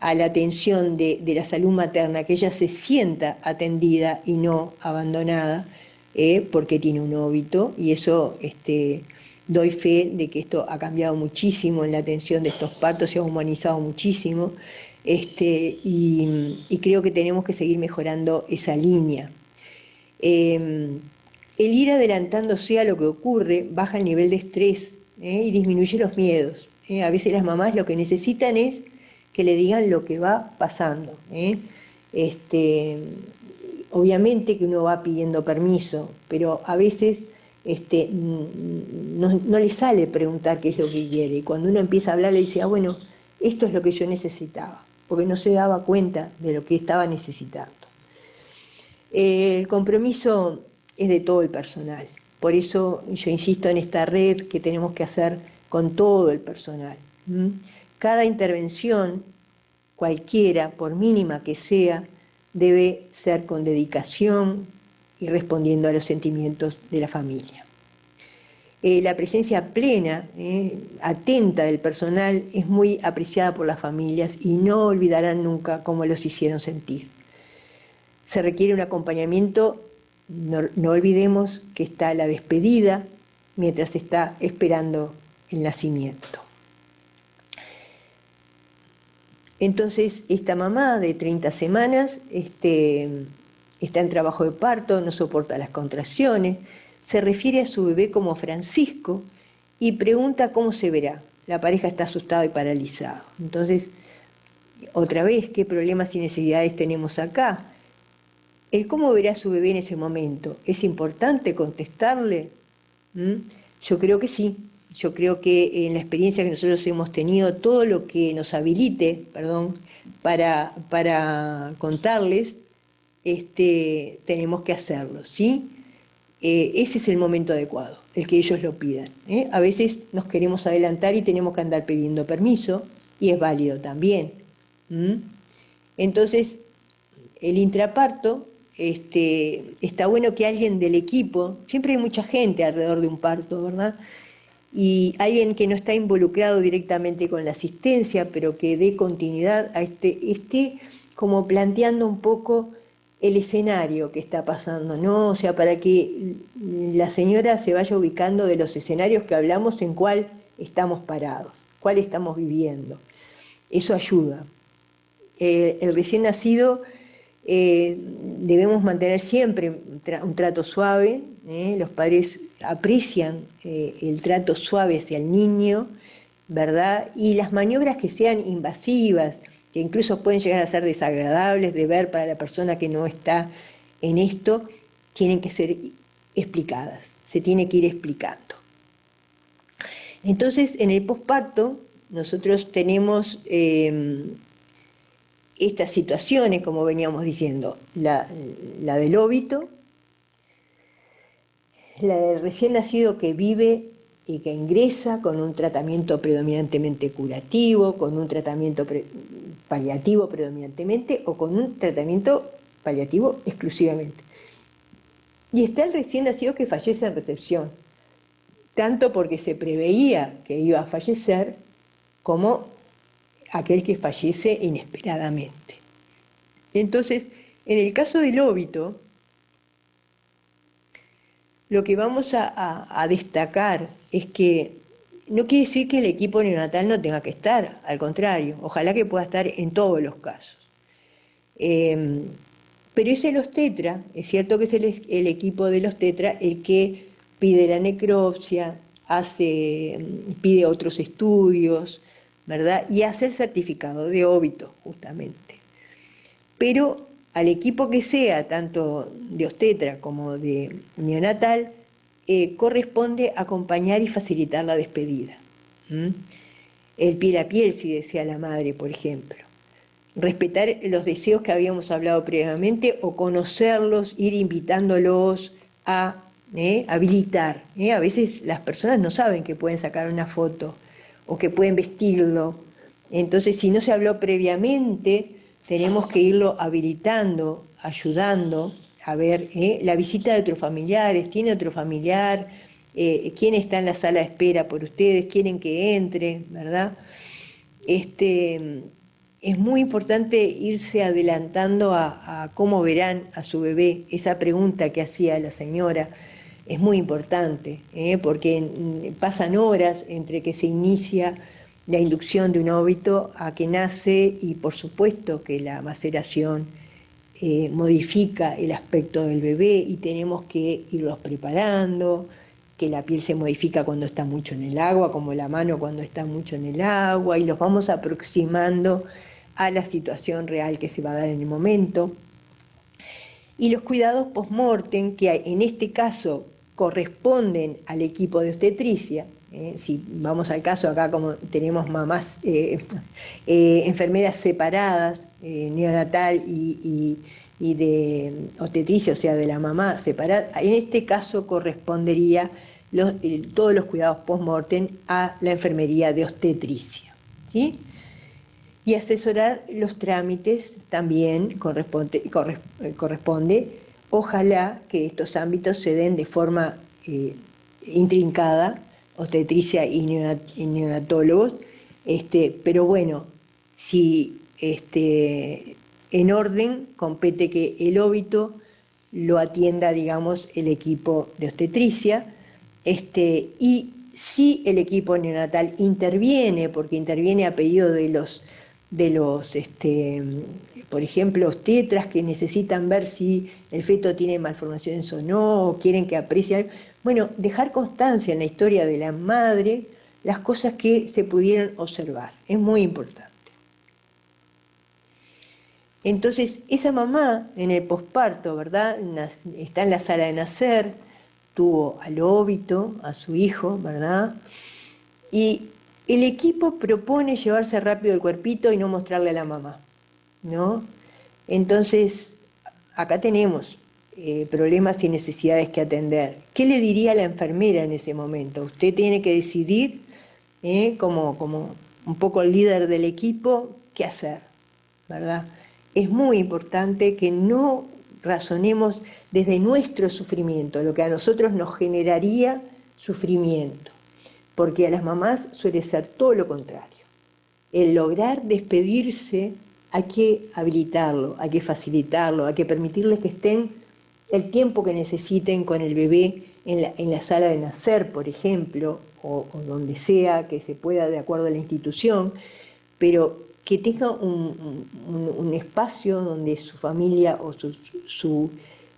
a la atención de la salud materna, que ella se sienta atendida y no abandonada porque tiene un óbito, y eso doy fe de que esto ha cambiado muchísimo en la atención de estos partos, se ha humanizado muchísimo, y creo que tenemos que seguir mejorando esa línea. El ir adelantándose a lo que ocurre baja el nivel de estrés y disminuye los miedos. A veces las mamás lo que necesitan es que le digan lo que va pasando. obviamente que uno va pidiendo permiso, pero a veces no le sale preguntar qué es lo que quiere. Y cuando uno empieza a hablar le dice, bueno, esto es lo que yo necesitaba, porque no se daba cuenta de lo que estaba necesitando. El compromiso es de todo el personal, por eso yo insisto en esta red que tenemos que hacer con todo el personal. Cada intervención, cualquiera, por mínima que sea, debe ser con dedicación y respondiendo a los sentimientos de la familia. La presencia plena, atenta del personal es muy apreciada por las familias y no olvidarán nunca cómo los hicieron sentir. Se requiere un acompañamiento, no olvidemos que está la despedida mientras se está esperando el nacimiento. Entonces, esta mamá de 30 semanas está en trabajo de parto, no soporta las contracciones, se refiere a su bebé como Francisco y pregunta cómo se verá. La pareja está asustada y paralizada. Entonces, otra vez, ¿qué problemas y necesidades tenemos acá? El cómo verá a su bebé en ese momento, ¿es importante contestarle? Yo creo que sí. Yo creo que en la experiencia que nosotros hemos tenido, todo lo que nos habilite, para contarles, tenemos que hacerlo, ¿sí? Ese es el momento adecuado, el que ellos lo pidan. A veces nos queremos adelantar y tenemos que andar pidiendo permiso, y es válido también. Entonces, el intraparto, está bueno que alguien del equipo, siempre hay mucha gente alrededor de un parto, ¿verdad? Y alguien que no está involucrado directamente con la asistencia, pero que dé continuidad a esté como planteando un poco el escenario que está pasando, ¿no? O sea, para que la señora se vaya ubicando de los escenarios que hablamos en cuál estamos parados, cuál estamos viviendo. Eso ayuda. El recién nacido debemos mantener siempre un trato suave, los padres aprecian el trato suave hacia el niño, ¿verdad? Y las maniobras que sean invasivas, que incluso pueden llegar a ser desagradables de ver para la persona que no está en esto, tienen que ser explicadas, se tiene que ir explicando. Entonces, en el posparto, nosotros tenemos estas situaciones, como veníamos diciendo, la del óbito, la del recién nacido que vive y que ingresa con un tratamiento predominantemente curativo, con un tratamiento paliativo predominantemente o con un tratamiento paliativo exclusivamente. Y está el recién nacido que fallece en recepción, tanto porque se preveía que iba a fallecer como aquel que fallece inesperadamente. Entonces, en el caso del óbito, lo que vamos a destacar es que no quiere decir que el equipo neonatal no tenga que estar, al contrario, ojalá que pueda estar en todos los casos. Pero es el obstetra, es cierto que es el equipo del obstetra el que pide la necropsia, pide otros estudios, ¿verdad? Y hace el certificado de óbito, justamente. Pero al equipo que sea, tanto de obstetra como de neonatal, corresponde acompañar y facilitar la despedida. El piel a piel, si desea la madre, por ejemplo. Respetar los deseos que habíamos hablado previamente o conocerlos, ir invitándolos a habilitar. A veces las personas no saben que pueden sacar una foto o que pueden vestirlo. Entonces, si no se habló previamente, tenemos que irlo habilitando, ayudando a ver la visita de otros familiares, tiene otro familiar, quién está en la sala de espera por ustedes, quieren que entre, ¿verdad? Es muy importante irse adelantando a cómo verán a su bebé. Esa pregunta que hacía la señora es muy importante, porque pasan horas entre que se inicia la inducción de un óbito a que nace, y por supuesto que la maceración modifica el aspecto del bebé y tenemos que irlos preparando, que la piel se modifica cuando está mucho en el agua, como la mano cuando está mucho en el agua, y los vamos aproximando a la situación real que se va a dar en el momento. y los cuidados post-mortem, que en este caso corresponden al equipo de obstetricia. Si vamos al caso acá, como tenemos mamás, enfermeras separadas, neonatal y de obstetricia, o sea, de la mamá separada, en este caso correspondería todos los cuidados post-mortem a la enfermería de obstetricia, ¿sí? Y asesorar los trámites también corresponde. Ojalá que estos ámbitos se den de forma intrincada, obstetricia y neonatólogos, pero bueno, si en orden compete que el óbito lo atienda, digamos, el equipo de obstetricia, y si el equipo neonatal interviene, porque interviene a pedido de los por ejemplo, obstetras que necesitan ver si el feto tiene malformaciones o no, o quieren que aprecie algo. Bueno, dejar constancia en la historia de la madre las cosas que se pudieron observar, es muy importante. Entonces, esa mamá en el posparto, ¿verdad?, está en la sala de nacer, tuvo al óbito, a su hijo, ¿verdad?, y el equipo propone llevarse rápido el cuerpito y no mostrarle a la mamá, ¿no? Entonces, acá tenemos problemas y necesidades que atender. ¿Qué le diría a la enfermera en ese momento? Usted tiene que decidir, como un poco el líder del equipo, qué hacer, ¿verdad? Es muy importante que no razonemos desde nuestro sufrimiento, lo que a nosotros nos generaría sufrimiento, porque a las mamás suele ser todo lo contrario. El lograr despedirse hay que habilitarlo, hay que facilitarlo, hay que permitirles que estén el tiempo que necesiten con el bebé en la sala de nacer, por ejemplo, o donde sea que se pueda de acuerdo a la institución, pero que tenga un espacio donde su familia o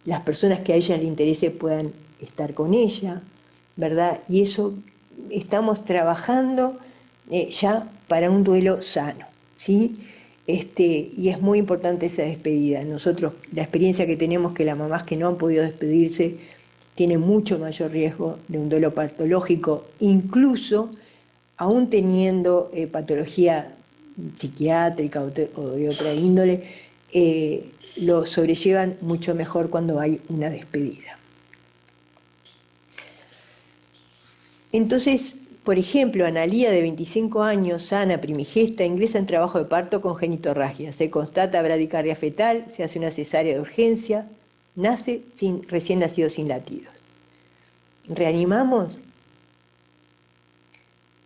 las personas que a ella le interese puedan estar con ella, ¿verdad? Y eso estamos trabajando ya para un duelo sano, ¿sí? Y es muy importante esa despedida. Nosotros, la experiencia que tenemos, que las mamás que no han podido despedirse tienen mucho mayor riesgo de un duelo patológico, incluso aún teniendo patología psiquiátrica o de otra índole, lo sobrellevan mucho mejor cuando hay una despedida. Entonces, por ejemplo, Analía, de 25 años, sana, primigesta, ingresa en trabajo de parto con genitorragia. Se constata bradicardia fetal, se hace una cesárea de urgencia, nace recién nacido sin latidos. ¿Reanimamos?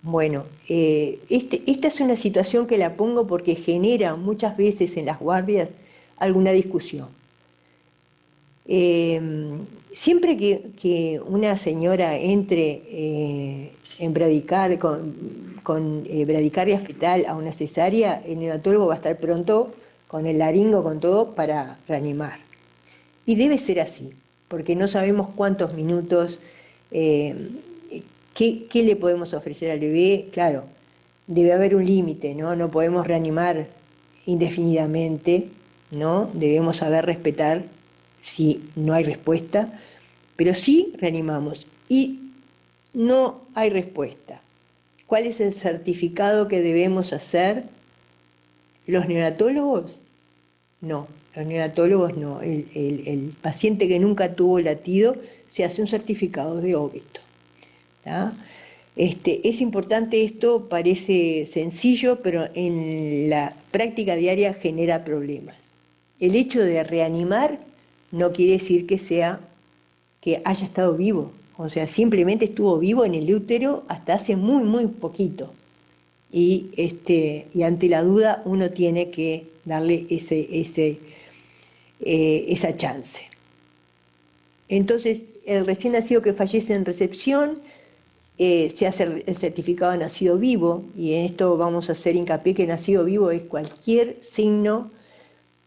Bueno, esta es una situación que la pongo porque genera muchas veces en las guardias alguna discusión. Siempre que una señora entre en con bradicardia fetal a una cesárea, el neonatólogo va a estar pronto con el laringo, con todo, para reanimar. Y debe ser así, porque no sabemos cuántos minutos, qué le podemos ofrecer al bebé. Claro, debe haber un límite, ¿no? No podemos reanimar indefinidamente, ¿no? Debemos saber respetar si no hay respuesta, pero sí reanimamos. Y no hay respuesta. ¿Cuál es el certificado que debemos hacer? ¿Los neonatólogos? No, los neonatólogos no. El paciente que nunca tuvo latido se hace un certificado de óbito. ¿Tá? Es importante esto, parece sencillo, pero en la práctica diaria genera problemas. El hecho de reanimar no quiere decir que haya estado vivo. O sea, simplemente estuvo vivo en el útero hasta hace muy, muy poquito. Y ante la duda uno tiene que darle esa chance. Entonces, el recién nacido que fallece en recepción, se hace el certificado de nacido vivo, y en esto vamos a hacer hincapié que nacido vivo es cualquier signo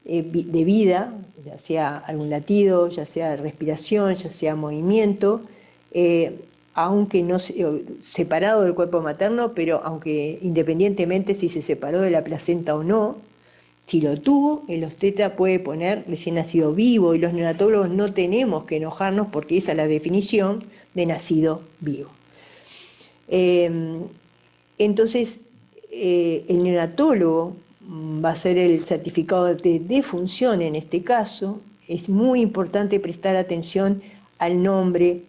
de vida, ya sea algún latido, ya sea respiración, ya sea movimiento, aunque no separado del cuerpo materno, pero aunque independientemente si se separó de la placenta o no, Si lo tuvo, el obstetra puede poner recién nacido vivo y los neonatólogos no tenemos que enojarnos porque esa es la definición de nacido vivo. Entonces, el neonatólogo va a hacer el certificado de defunción en este caso. Es muy importante prestar atención al nombre,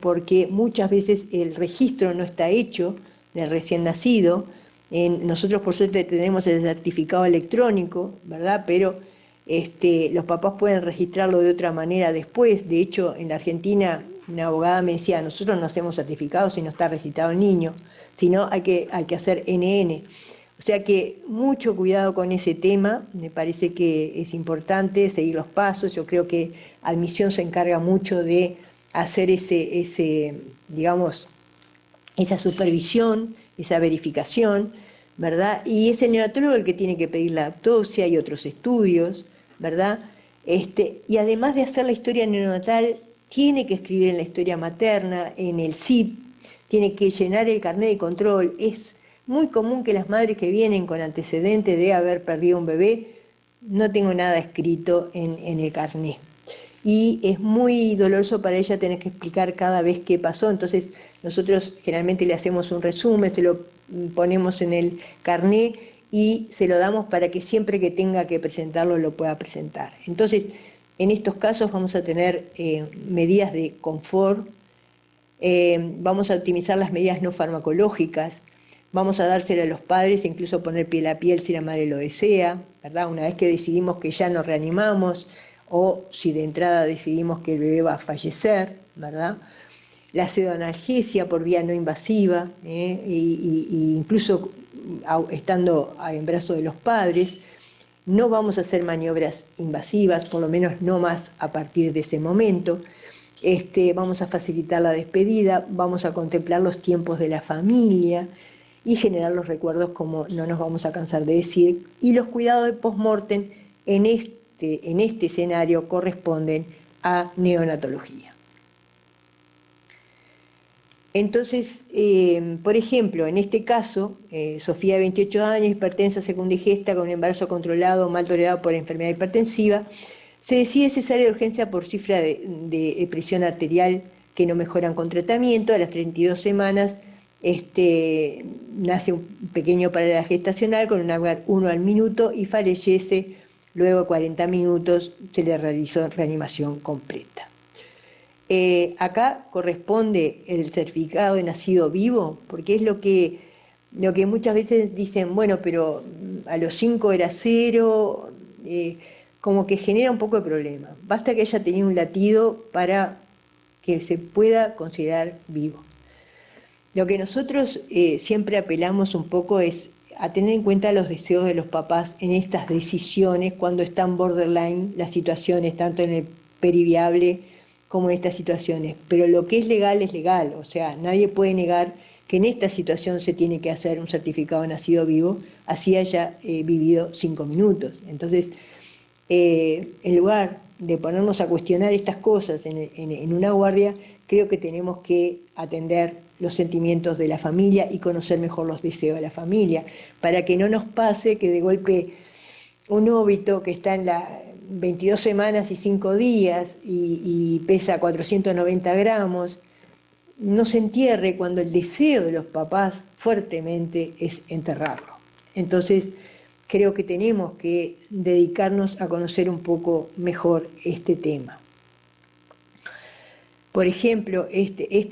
porque muchas veces el registro no está hecho del recién nacido. Nosotros por suerte tenemos el certificado electrónico, ¿verdad? Pero los papás pueden registrarlo de otra manera después. De hecho, en la Argentina, una abogada me decía, nosotros no hacemos certificados si no está registrado el niño, sino hay que hacer NN. O sea que mucho cuidado con ese tema, me parece que es importante seguir los pasos. Yo creo que admisión se encarga mucho de hacer digamos, esa supervisión, esa verificación, ¿verdad? Y es el neonatólogo el que tiene que pedir la autopsia y otros estudios, ¿verdad? Y además de hacer la historia neonatal, tiene que escribir en la historia materna, en el SIP, tiene que llenar el carnet de control. Es muy común que las madres que vienen con antecedentes de haber perdido un bebé no tengo nada escrito en el carnet. Y es muy doloroso para ella tener que explicar cada vez qué pasó. Entonces nosotros generalmente le hacemos un resumen, se lo ponemos en el carnet y se lo damos para que siempre que tenga que presentarlo lo pueda presentar. Entonces, en estos casos vamos a tener medidas de confort, vamos a optimizar las medidas no farmacológicas, vamos a dársela a los padres e incluso poner piel a piel si la madre lo desea, ¿verdad? Una vez que decidimos que ya nos reanimamos o si de entrada decidimos que el bebé va a fallecer, ¿verdad? La pseudoanalgesia por vía no invasiva, y incluso estando en brazos de los padres. No vamos a hacer maniobras invasivas, por lo menos no más a partir de ese momento. Vamos a facilitar la despedida, vamos a contemplar los tiempos de la familia y generar los recuerdos, como no nos vamos a cansar de decir, y los cuidados de post-mortem en este escenario corresponden a neonatología. Entonces, por ejemplo, en este caso, Sofía de 28 años, hipertensa, secundigesta, con un embarazo controlado, mal tolerado por enfermedad hipertensiva, se decide cesárea de urgencia por cifra de presión arterial que no mejoran con tratamiento. A las 32 semanas nace un pequeño parálisis gestacional con un Apgar 1 al minuto y fallece. Luego de 40 minutos se le realizó reanimación completa. Acá corresponde el certificado de nacido vivo, porque es lo que muchas veces dicen, bueno, pero a los 5 era 0, como que genera un poco de problema. Basta que haya tenido un latido para que se pueda considerar vivo. Lo que nosotros siempre apelamos un poco es a tener en cuenta los deseos de los papás en estas decisiones cuando están borderline las situaciones, tanto en el periviable como en estas situaciones. Pero lo que es legal, o sea, nadie puede negar que en esta situación se tiene que hacer un certificado de nacido vivo, así haya vivido 5 minutos. Entonces, en lugar de ponernos a cuestionar estas cosas en una guardia, creo que tenemos que atender los sentimientos de la familia y conocer mejor los deseos de la familia, para que no nos pase que de golpe un óbito que está en las 22 semanas y 5 días y pesa 490 gramos, no se entierre cuando el deseo de los papás fuertemente es enterrarlo. Entonces, creo que tenemos que dedicarnos a conocer un poco mejor este tema. Por ejemplo,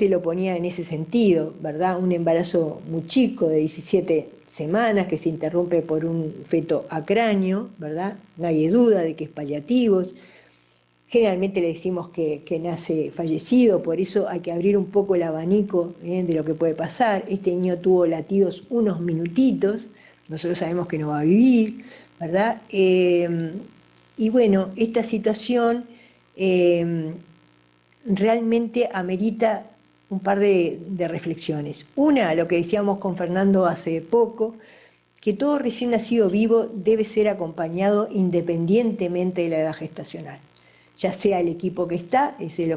lo ponía en ese sentido, ¿verdad? Un embarazo muy chico, de 17 semanas, que se interrumpe por un feto acráneo, ¿verdad? Nadie duda de que es paliativos. Generalmente le decimos que nace fallecido, por eso hay que abrir un poco el abanico de lo que puede pasar. Este niño tuvo latidos unos minutitos, nosotros sabemos que no va a vivir, ¿verdad? Y bueno, esta situación realmente amerita un par de reflexiones. Una, lo que decíamos con Fernando hace poco, que todo recién nacido vivo debe ser acompañado independientemente de la edad gestacional, ya sea el equipo que está, es el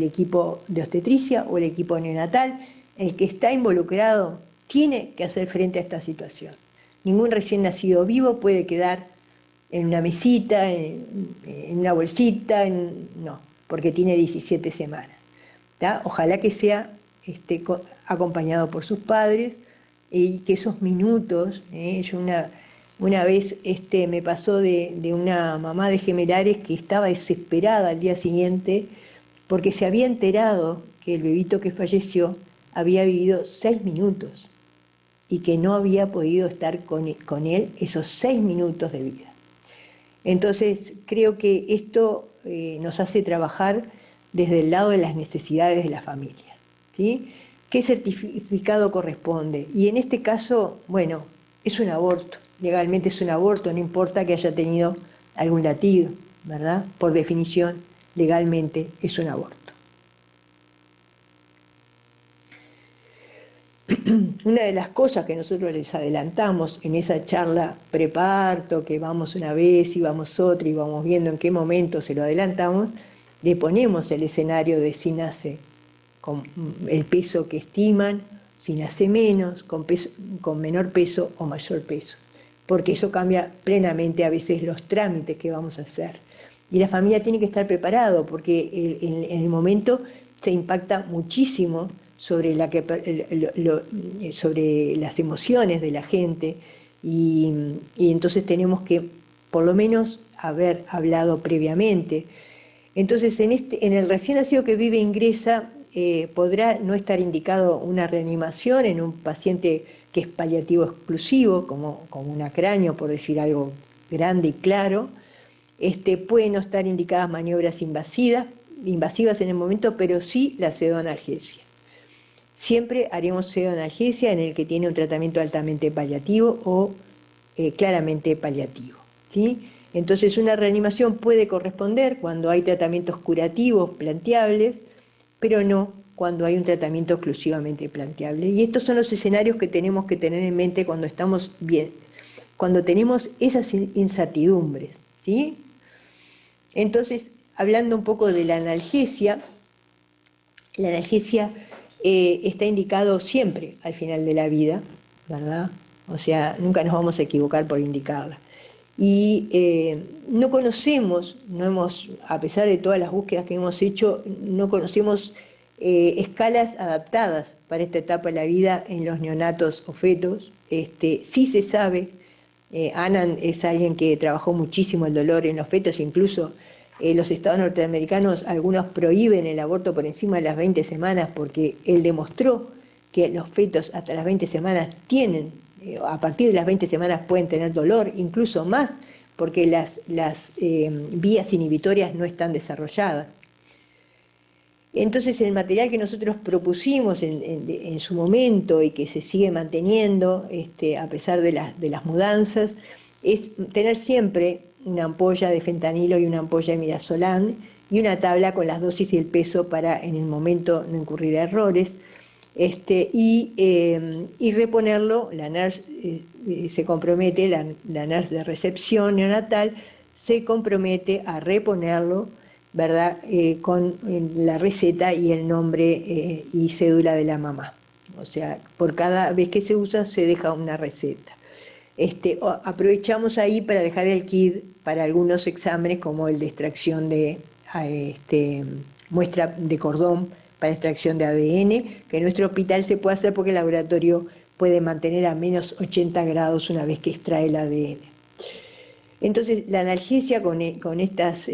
equipo de obstetricia o el equipo neonatal, el que está involucrado tiene que hacer frente a esta situación. Ningún recién nacido vivo puede quedar en una mesita, en una bolsita, no, porque tiene 17 semanas. ¿Tá? Ojalá que sea acompañado por sus padres y que esos minutos, yo una vez me pasó de una mamá de gemelares que estaba desesperada al día siguiente porque se había enterado que el bebito que falleció había vivido 6 minutos y que no había podido estar con él esos 6 minutos de vida. Entonces creo que esto nos hace trabajar desde el lado de las necesidades de la familia, ¿sí? ¿Qué certificado corresponde? Y en este caso, bueno, es un aborto, legalmente es un aborto, no importa que haya tenido algún latido, ¿verdad? Por definición, legalmente es un aborto. Una de las cosas que nosotros les adelantamos en esa charla preparto, que vamos una vez y vamos otra y vamos viendo en qué momento se lo adelantamos, le ponemos el escenario de si nace con el peso que estiman, si nace menos, con menor peso o mayor peso, porque eso cambia plenamente a veces los trámites que vamos a hacer. Y la familia tiene que estar preparado, porque en el momento se impacta muchísimo sobre las emociones de la gente, y entonces tenemos que por lo menos haber hablado previamente. Entonces en el recién nacido que vive ingresa, podrá no estar indicado una reanimación en un paciente que es paliativo exclusivo, como un acráneo, por decir algo grande y claro. Pueden no estar indicadas maniobras invasivas en el momento, pero sí la pseudoanalgesia. Siempre haremos pseudoanalgesia en el que tiene un tratamiento altamente paliativo o claramente paliativo, ¿sí? Entonces una reanimación puede corresponder cuando hay tratamientos curativos planteables, pero no cuando hay un tratamiento exclusivamente planteable. Y estos son los escenarios que tenemos que tener en mente cuando estamos bien, cuando tenemos esas incertidumbres, ¿sí? Entonces, hablando un poco de la analgesia está indicado siempre al final de la vida, ¿verdad? O sea, nunca nos vamos a equivocar por indicarla. Y no conocemos, a pesar de todas las búsquedas que hemos hecho, no conocemos escalas adaptadas para esta etapa de la vida en los neonatos o fetos. Sí se sabe, Anand es alguien que trabajó muchísimo el dolor en los fetos, incluso los estados norteamericanos, algunos prohíben el aborto por encima de las 20 semanas porque él demostró que los fetos hasta las 20 semanas a partir de las 20 semanas pueden tener dolor, incluso más, porque las vías inhibitorias no están desarrolladas. Entonces el material que nosotros propusimos en su momento y que se sigue manteniendo a pesar de las mudanzas, es tener siempre una ampolla de fentanilo y una ampolla de midazolam y una tabla con las dosis y el peso para en el momento no incurrir a errores. Y reponerlo, la nurse se compromete, la nurse de recepción neonatal se compromete a reponerlo, ¿verdad? Con la receta y el nombre y cédula de la mamá. O sea, por cada vez que se usa se deja una receta. Aprovechamos ahí para dejar el kit para algunos exámenes como el de extracción de muestra de cordón para extracción de ADN, que en nuestro hospital se puede hacer porque el laboratorio puede mantener a menos 80 grados una vez que extrae el ADN. Entonces, la analgesia con estas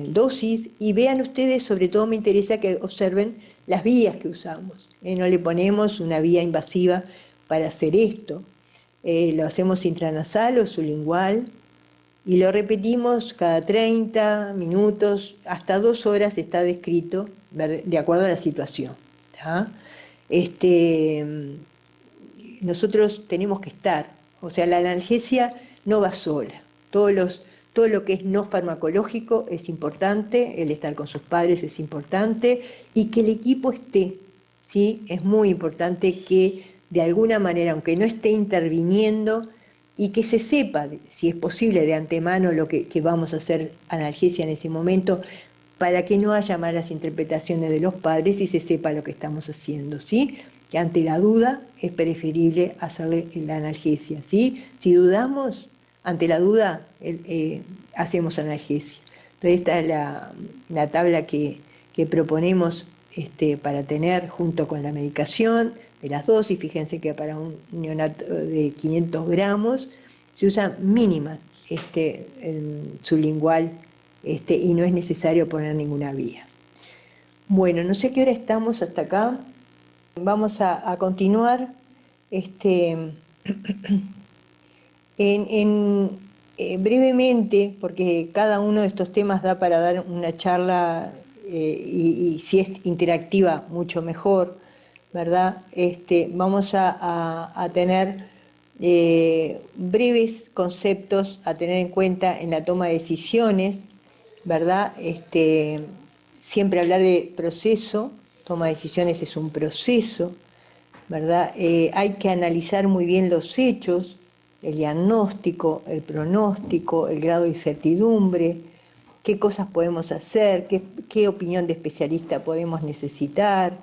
dosis, y vean ustedes, sobre todo me interesa que observen las vías que usamos. No le ponemos una vía invasiva para hacer esto. Lo hacemos intranasal o sublingual, y lo repetimos cada 30 minutos, hasta 2 horas está descrito, de acuerdo a la situación. ¿Tá? Nosotros tenemos que estar, o sea, la analgesia no va sola. Todo lo que es no farmacológico es importante, el estar con sus padres es importante, y que el equipo esté, ¿sí? Es muy importante que de alguna manera, aunque no esté interviniendo, y que se sepa, si es posible, de antemano lo que vamos a hacer analgesia en ese momento, para que no haya malas interpretaciones de los padres y se sepa lo que estamos haciendo, ¿sí? Que ante la duda es preferible hacerle la analgesia, ¿sí? Si dudamos, ante la duda hacemos analgesia. Entonces esta es la tabla que proponemos para tener junto con la medicación de las dosis. Fíjense que para un neonato de 500 gramos se usa mínima sublingual y no es necesario poner ninguna vía. Bueno, no sé qué hora estamos hasta acá. Vamos a continuar brevemente, porque cada uno de estos temas da para dar una charla y si es interactiva, mucho mejor, ¿verdad? Vamos a tener breves conceptos a tener en cuenta en la toma de decisiones, ¿verdad? Siempre hablar de proceso, toma de decisiones es un proceso, ¿verdad? Hay que analizar muy bien los hechos, el diagnóstico, el pronóstico, el grado de incertidumbre, qué cosas podemos hacer, qué opinión de especialista podemos necesitar,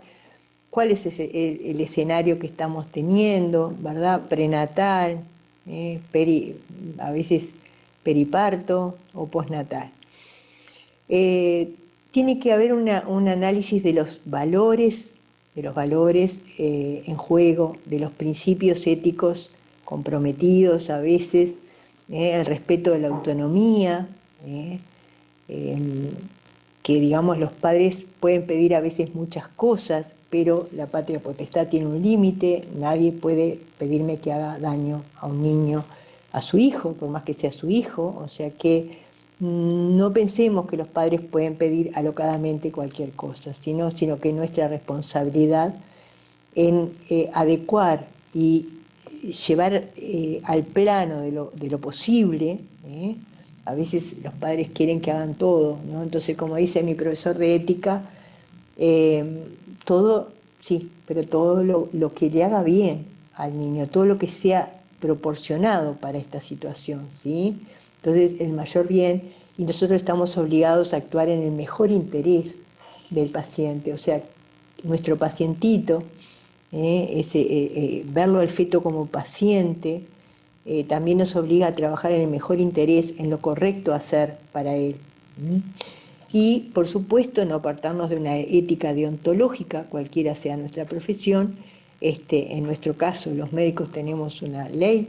cuál es el escenario que estamos teniendo, ¿verdad? Prenatal, a veces periparto o postnatal. Tiene que haber un análisis de los valores en juego, de los principios éticos comprometidos a veces, el respeto de la autonomía, que digamos los padres pueden pedir a veces muchas cosas, pero la patria potestad tiene un límite, nadie puede pedirme que haga daño a un niño, a su hijo, por más que sea su hijo, o sea que no pensemos que los padres pueden pedir alocadamente cualquier cosa, sino que nuestra responsabilidad en adecuar y llevar al plano de lo posible. A veces los padres quieren que hagan todo, ¿no? Entonces, como dice mi profesor de ética, todo, sí, pero todo lo que le haga bien al niño, todo lo que sea proporcionado para esta situación, ¿sí? Entonces, el mayor bien, y nosotros estamos obligados a actuar en el mejor interés del paciente, o sea, nuestro pacientito, verlo al feto como paciente, también nos obliga a trabajar en el mejor interés, en lo correcto a hacer para él. Y, por supuesto, no apartarnos de una ética deontológica, cualquiera sea nuestra profesión. En nuestro caso, los médicos tenemos una ley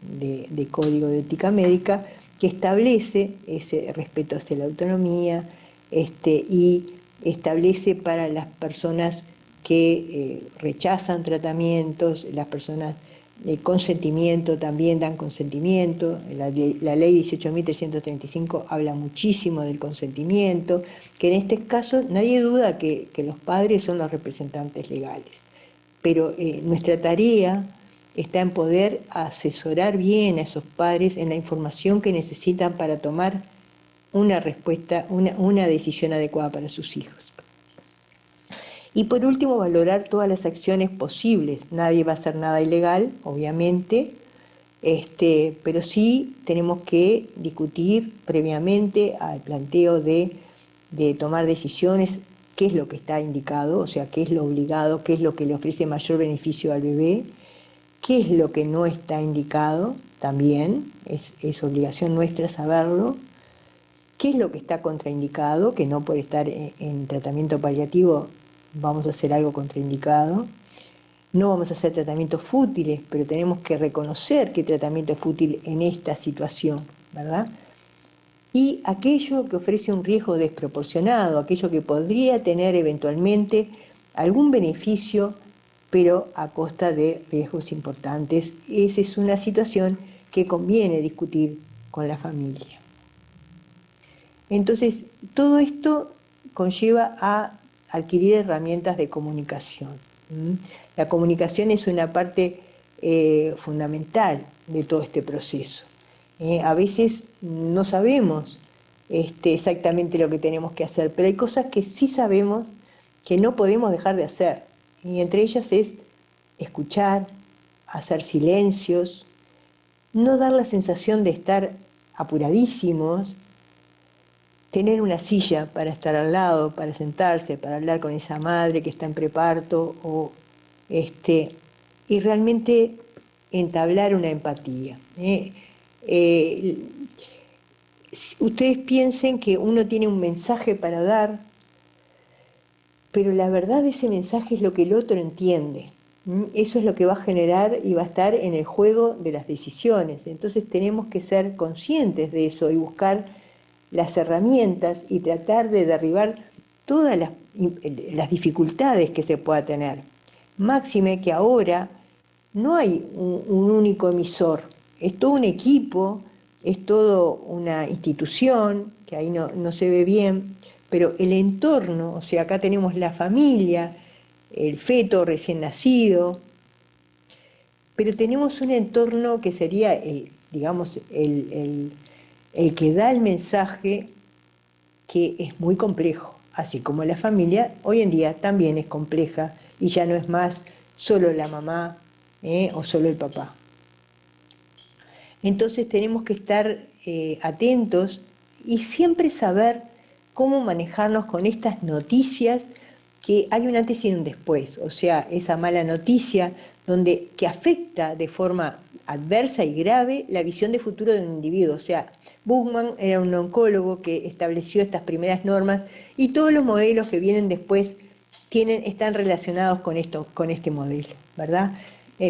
de código de ética médica que establece ese respeto hacia la autonomía y establece para las personas que rechazan tratamientos, las personas de consentimiento también dan consentimiento. La ley 18.335 habla muchísimo del consentimiento, que en este caso nadie duda que los padres son los representantes legales, pero nuestra tarea está en poder asesorar bien a esos padres en la información que necesitan para tomar una respuesta, una decisión adecuada para sus hijos. Y por último, valorar todas las acciones posibles. Nadie va a hacer nada ilegal, obviamente, pero sí tenemos que discutir previamente al planteo de tomar decisiones, qué es lo que está indicado, o sea, qué es lo obligado, qué es lo que le ofrece mayor beneficio al bebé, qué es lo que no está indicado, también es obligación nuestra saberlo, qué es lo que está contraindicado, que no por estar en tratamiento paliativo vamos a hacer algo contraindicado. No vamos a hacer tratamientos fútiles, pero tenemos que reconocer qué tratamiento es fútil en esta situación, ¿verdad? Y aquello que ofrece un riesgo desproporcionado, aquello que podría tener eventualmente algún beneficio, pero a costa de riesgos importantes. Esa es una situación que conviene discutir con la familia. Entonces, todo esto conlleva a adquirir herramientas de comunicación. La comunicación es una parte fundamental de todo este proceso. A veces no sabemos exactamente lo que tenemos que hacer, pero hay cosas que sí sabemos que no podemos dejar de hacer, y entre ellas es escuchar, hacer silencios, no dar la sensación de estar apuradísimos, tener una silla para estar al lado, para sentarse, para hablar con esa madre que está en preparto, y realmente entablar una empatía. Ustedes piensen que uno tiene un mensaje para dar, pero la verdad de ese mensaje es lo que el otro entiende. Eso es lo que va a generar y va a estar en el juego de las decisiones. Entonces tenemos que ser conscientes de eso y buscar las herramientas y tratar de derribar todas las dificultades que se pueda tener. Máxime que ahora no hay un único emisor, es todo un equipo, es todo una institución, que ahí no se ve bien, pero el entorno, o sea, acá tenemos la familia, el feto recién nacido, pero tenemos un entorno que sería, digamos, el que da el mensaje, que es muy complejo, así como la familia hoy en día también es compleja y ya no es más solo la mamá o solo el papá. Entonces tenemos que estar atentos y siempre saber cómo manejarnos con estas noticias, que hay un antes y un después, o sea, esa mala noticia que afecta de forma adversa y grave la visión de futuro de un individuo. O sea, Buchmann era un oncólogo que estableció estas primeras normas y todos los modelos que vienen después están relacionados con este modelo, ¿verdad?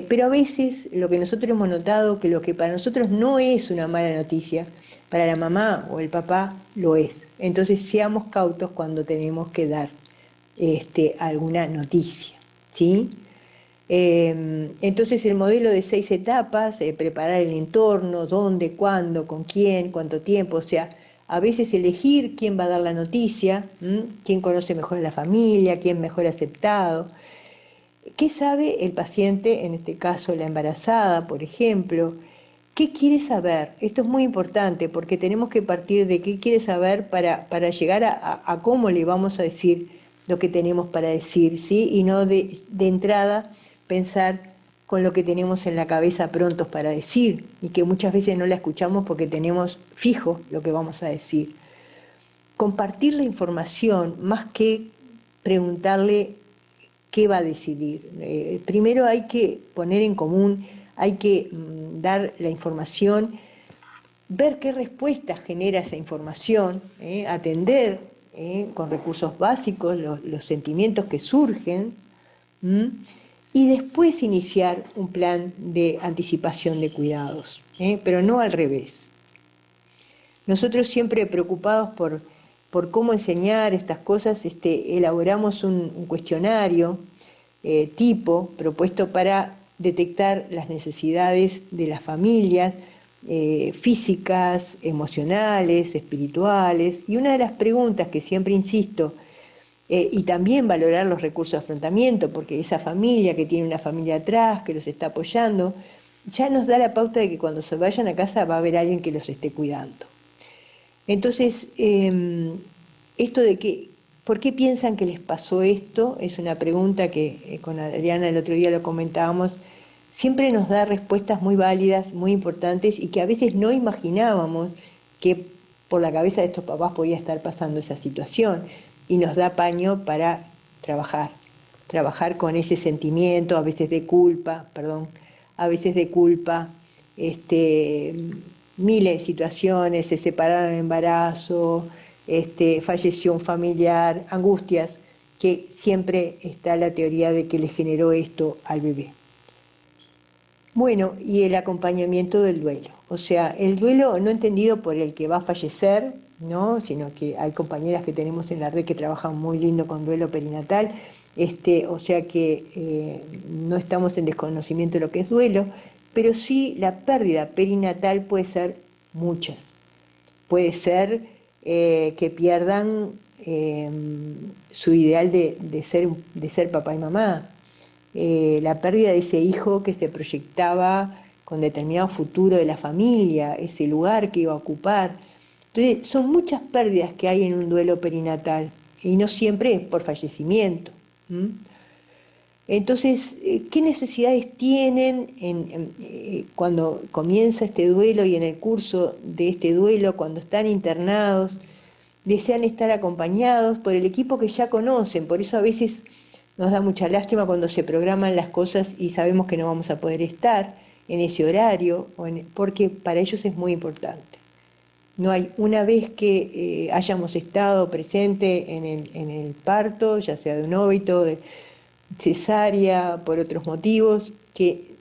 Pero a veces lo que nosotros hemos notado, que lo que para nosotros no es una mala noticia, para la mamá o el papá lo es. Entonces seamos cautos cuando tenemos que dar alguna noticia, ¿sí? Entonces el modelo de 6 etapas, preparar el entorno, dónde, cuándo, con quién, cuánto tiempo, o sea, a veces elegir quién va a dar la noticia, quién conoce mejor a la familia, quién mejor aceptado, qué sabe el paciente, en este caso la embarazada, por ejemplo, qué quiere saber. Esto es muy importante porque tenemos que partir de qué quiere saber para llegar a cómo le vamos a decir lo que tenemos para decir, ¿sí? Y no de entrada pensar con lo que tenemos en la cabeza prontos para decir y que muchas veces no la escuchamos porque tenemos fijo lo que vamos a decir. Compartir la información más que preguntarle qué va a decidir. Primero hay que poner en común, hay que dar la información, ver qué respuestas genera esa información, atender con recursos básicos los sentimientos que surgen, y después iniciar un plan de anticipación de cuidados, pero no al revés. Nosotros siempre preocupados por cómo enseñar estas cosas, elaboramos un cuestionario tipo propuesto para detectar las necesidades de las familias, físicas, emocionales, espirituales, y una de las preguntas que siempre insisto, y también valorar los recursos de afrontamiento, porque esa familia que tiene una familia atrás, que los está apoyando, ya nos da la pauta de que cuando se vayan a casa va a haber alguien que los esté cuidando. Entonces, esto de que, ¿por qué piensan que les pasó esto? Es una pregunta que con Adriana el otro día lo comentábamos, siempre nos da respuestas muy válidas, muy importantes y que a veces no imaginábamos que por la cabeza de estos papás podía estar pasando esa situación y nos da paño para trabajar con ese sentimiento, a veces de culpa, miles de situaciones, se separaron en embarazo, falleció un familiar, angustias, que siempre está la teoría de que le generó esto al bebé. Bueno, y el acompañamiento del duelo, o sea, el duelo no entendido por el que va a fallecer, ¿no? Sino que hay compañeras que tenemos en la red que trabajan muy lindo con duelo perinatal, o sea que no estamos en desconocimiento de lo que es duelo, pero sí la pérdida perinatal puede ser muchas. Puede ser que pierdan su ideal de ser papá y mamá, la pérdida de ese hijo que se proyectaba con determinado futuro de la familia, ese lugar que iba a ocupar. Entonces, son muchas pérdidas que hay en un duelo perinatal y no siempre es por fallecimiento. Entonces, ¿qué necesidades tienen cuando comienza este duelo y en el curso de este duelo, cuando están internados? Desean estar acompañados por el equipo que ya conocen, por eso a veces nos da mucha lástima cuando se programan las cosas y sabemos que no vamos a poder estar, en ese horario, porque para ellos es muy importante. No hay, una vez que hayamos estado presente en el parto, ya sea de un óbito, de cesárea, por otros motivos, que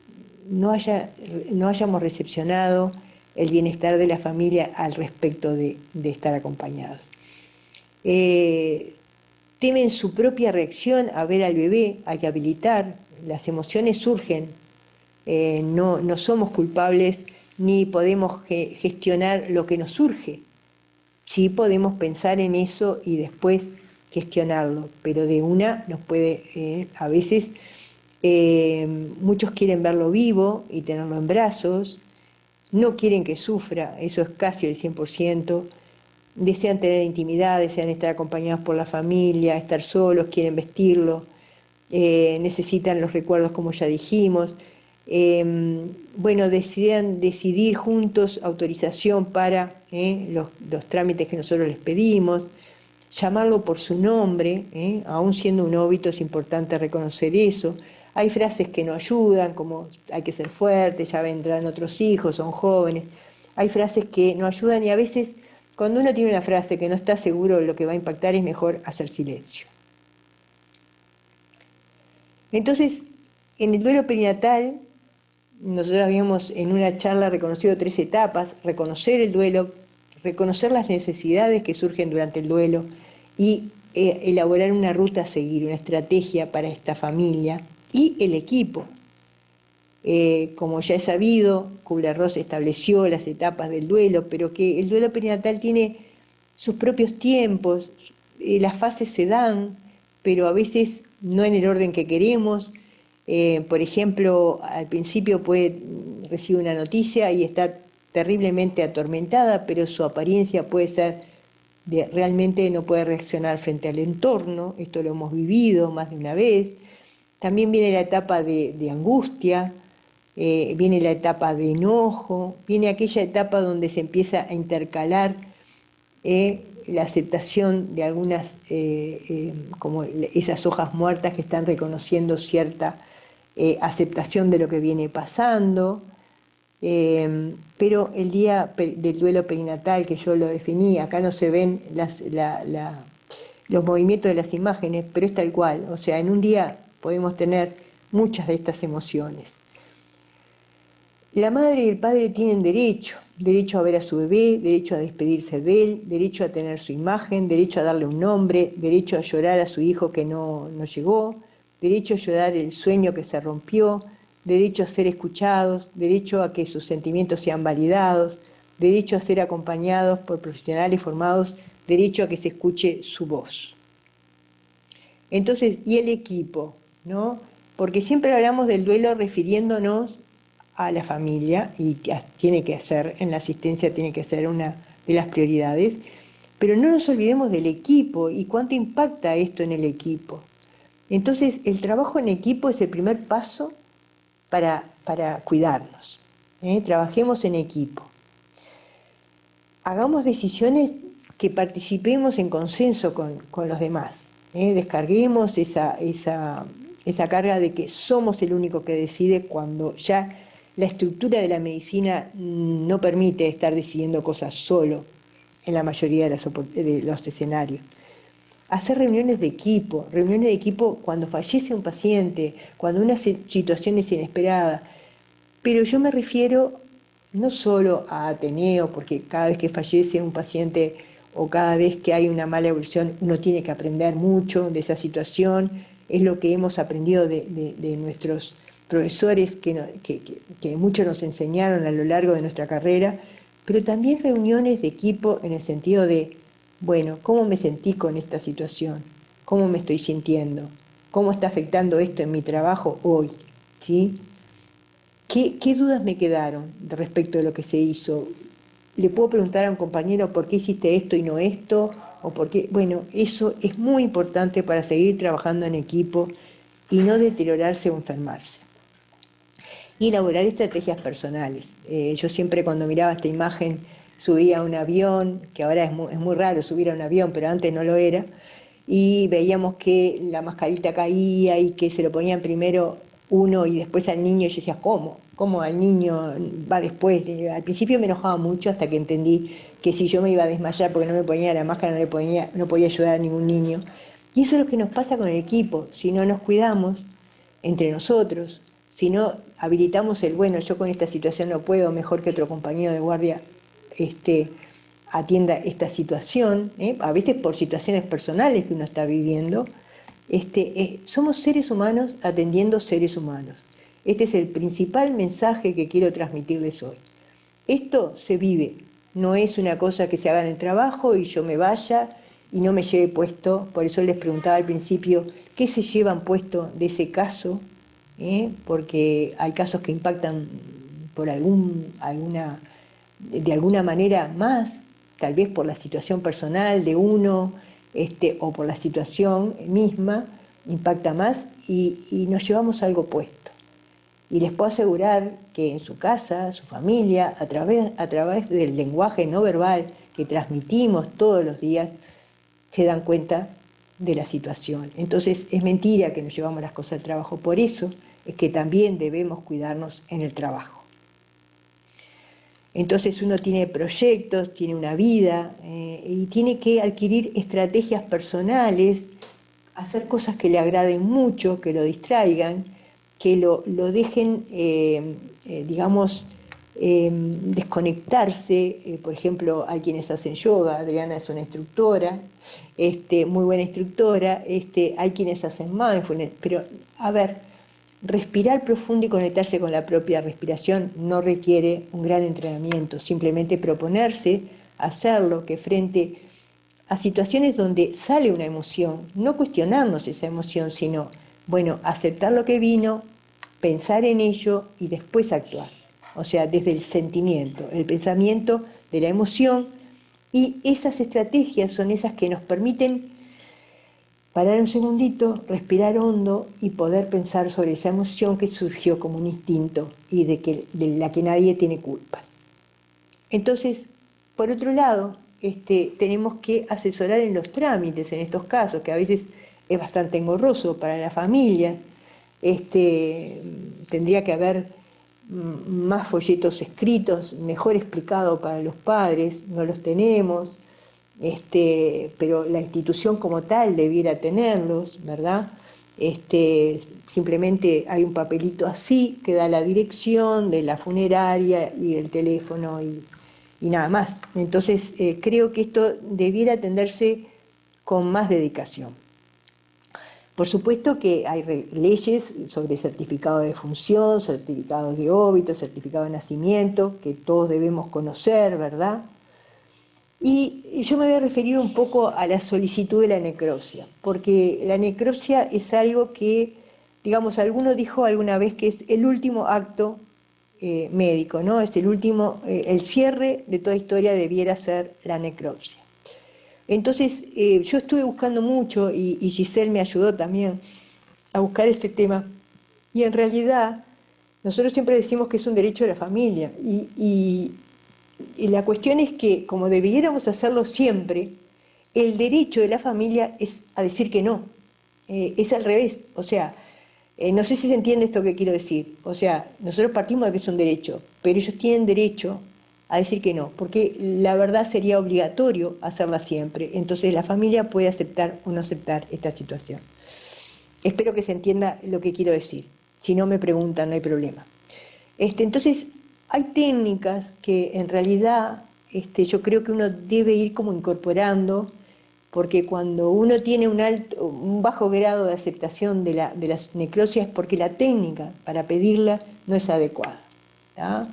no hayamos recepcionado el bienestar de la familia al respecto de estar acompañados. Temen su propia reacción a ver al bebé, hay que habilitar, las emociones surgen, no somos culpables ni podemos gestionar lo que nos surge. Sí podemos pensar en eso y después gestionarlo, pero de una nos puede, a veces, muchos quieren verlo vivo y tenerlo en brazos, no quieren que sufra, eso es casi el 100%, desean tener intimidad, desean estar acompañados por la familia, estar solos, quieren vestirlo, necesitan los recuerdos como ya dijimos, bueno, desean decidir juntos autorización para los trámites que nosotros les pedimos, llamarlo por su nombre, aún siendo un óbito es importante reconocer eso. Hay frases que no ayudan, como hay que ser fuerte, ya vendrán otros hijos, son jóvenes. Hay frases que no ayudan y a veces cuando uno tiene una frase que no está seguro de lo que va a impactar es mejor hacer silencio. Entonces, en el duelo perinatal, nosotros habíamos en una charla reconocido 3 etapas: reconocer el duelo, reconocer las necesidades que surgen durante el duelo y elaborar una ruta a seguir, una estrategia para esta familia y el equipo. Como ya es sabido, Kubler-Ross estableció las etapas del duelo, pero que el duelo perinatal tiene sus propios tiempos, las fases se dan, pero a veces no en el orden que queremos. Por ejemplo, al principio recibe una noticia y está terriblemente atormentada, pero su apariencia puede ser realmente no puede reaccionar frente al entorno, esto lo hemos vivido más de una vez. También viene la etapa de angustia, viene la etapa de enojo, viene aquella etapa donde se empieza a intercalar la aceptación de algunas, como esas hojas muertas que están reconociendo cierta aceptación de lo que viene pasando, pero el día del duelo perinatal, que yo lo definí, acá no se ven los movimientos de las imágenes, pero es tal cual, o sea, en un día podemos tener muchas de estas emociones. La madre y el padre tienen derecho a ver a su bebé, derecho a despedirse de él, derecho a tener su imagen, derecho a darle un nombre, derecho a llorar a su hijo que no llegó, derecho a llorar el sueño que se rompió, derecho a ser escuchados, derecho a que sus sentimientos sean validados, derecho a ser acompañados por profesionales formados, derecho a que se escuche su voz. Entonces, y el equipo, ¿no? Porque siempre hablamos del duelo refiriéndonos a la familia, y tiene que ser, en la asistencia tiene que ser una de las prioridades, pero no nos olvidemos del equipo y cuánto impacta esto en el equipo. Entonces, el trabajo en equipo es el primer paso para cuidarnos. Trabajemos en equipo. Hagamos decisiones que participemos en consenso con los demás. Descarguemos esa carga de que somos el único que decide cuando ya la estructura de la medicina no permite estar decidiendo cosas solo en la mayoría de los escenarios. Hacer reuniones de equipo cuando fallece un paciente, cuando una situación es inesperada. Pero yo me refiero no solo a Ateneo, porque cada vez que fallece un paciente o cada vez que hay una mala evolución, uno tiene que aprender mucho de esa situación, es lo que hemos aprendido de nuestros profesores que mucho nos enseñaron a lo largo de nuestra carrera, pero también reuniones de equipo en el sentido de, bueno, ¿cómo me sentí con esta situación? ¿Cómo me estoy sintiendo? ¿Cómo está afectando esto en mi trabajo hoy? ¿Sí? ¿Qué dudas me quedaron respecto de lo que se hizo? ¿Le puedo preguntar a un compañero por qué hiciste esto y no esto? ¿O por qué? Bueno, eso es muy importante para seguir trabajando en equipo y no deteriorarse o enfermarse. Y elaborar estrategias personales. Yo siempre cuando miraba esta imagen subía a un avión, que ahora es muy raro subir a un avión, pero antes no lo era, y veíamos que la mascarita caía y que se lo ponían primero uno y después al niño, y yo decía, ¿cómo? ¿Cómo al niño va después? Al principio me enojaba mucho hasta que entendí que si yo me iba a desmayar porque no me ponía la máscara, no podía ayudar a ningún niño. Y eso es lo que nos pasa con el equipo, si no nos cuidamos entre nosotros, si no habilitamos el, bueno, yo con esta situación no puedo, mejor que otro compañero de guardia atienda esta situación, a veces por situaciones personales que uno está viviendo. Somos seres humanos atendiendo seres humanos. Este es el principal mensaje que quiero transmitirles hoy. Esto se vive, no es una cosa que se haga en el trabajo y yo me vaya y no me lleve puesto. Por eso les preguntaba al principio, ¿qué se llevan puesto de ese caso? Porque hay casos que impactan por de alguna manera más, tal vez por la situación personal de uno, o por la situación misma, impacta más y nos llevamos algo puesto. Y les puedo asegurar que en su casa, su familia, a través del lenguaje no verbal que transmitimos todos los días, se dan cuenta de la situación. Entonces es mentira que nos llevamos las cosas al trabajo, por eso es que también debemos cuidarnos en el trabajo. Entonces uno tiene proyectos, tiene una vida y tiene que adquirir estrategias personales, hacer cosas que le agraden mucho, que lo distraigan, que lo dejen, desconectarse. Por ejemplo, hay quienes hacen yoga, Adriana es una instructora, muy buena instructora, hay quienes hacen mindfulness, pero a ver, respirar profundo y conectarse con la propia respiración no requiere un gran entrenamiento, simplemente proponerse hacerlo, que frente a situaciones donde sale una emoción, no cuestionarnos esa emoción, sino, bueno, aceptar lo que vino, pensar en ello y después actuar. O sea, desde el sentimiento, el pensamiento de la emoción, y esas estrategias son esas que nos permiten parar un segundito, respirar hondo y poder pensar sobre esa emoción que surgió como un instinto y de la que nadie tiene culpas. Entonces, por otro lado, tenemos que asesorar en los trámites en estos casos, que a veces es bastante engorroso para la familia. Tendría que haber más folletos escritos, mejor explicado para los padres, no los tenemos. Pero la institución como tal debiera tenerlos, ¿verdad? Simplemente hay un papelito así que da la dirección de la funeraria y el teléfono y nada más. Entonces creo que esto debiera atenderse con más dedicación. Por supuesto que hay leyes sobre certificado de defunción, certificados de óbito, certificado de nacimiento, que todos debemos conocer, ¿verdad? Y yo me voy a referir un poco a la solicitud de la necropsia, porque la necropsia es algo que, digamos, alguno dijo alguna vez que es el último acto médico, ¿no? Es el último, el cierre de toda historia debiera ser la necropsia. Entonces, yo estuve buscando mucho y Giselle me ayudó también a buscar este tema, y en realidad nosotros siempre decimos que es un derecho de la familia, y la cuestión es que, como debiéramos hacerlo siempre, el derecho de la familia es a decir que no, es al revés. O sea, no sé si se entiende esto que quiero decir. O sea, nosotros partimos de que es un derecho, pero ellos tienen derecho a decir que no, porque la verdad sería obligatorio hacerla siempre. Entonces la familia puede aceptar o no aceptar esta situación. Espero que se entienda lo que quiero decir. Si no me preguntan, no hay problema. Entonces, hay técnicas que en realidad yo creo que uno debe ir como incorporando, porque cuando uno tiene un bajo grado de aceptación de las necropsias es porque la técnica para pedirla no es adecuada, ¿tá?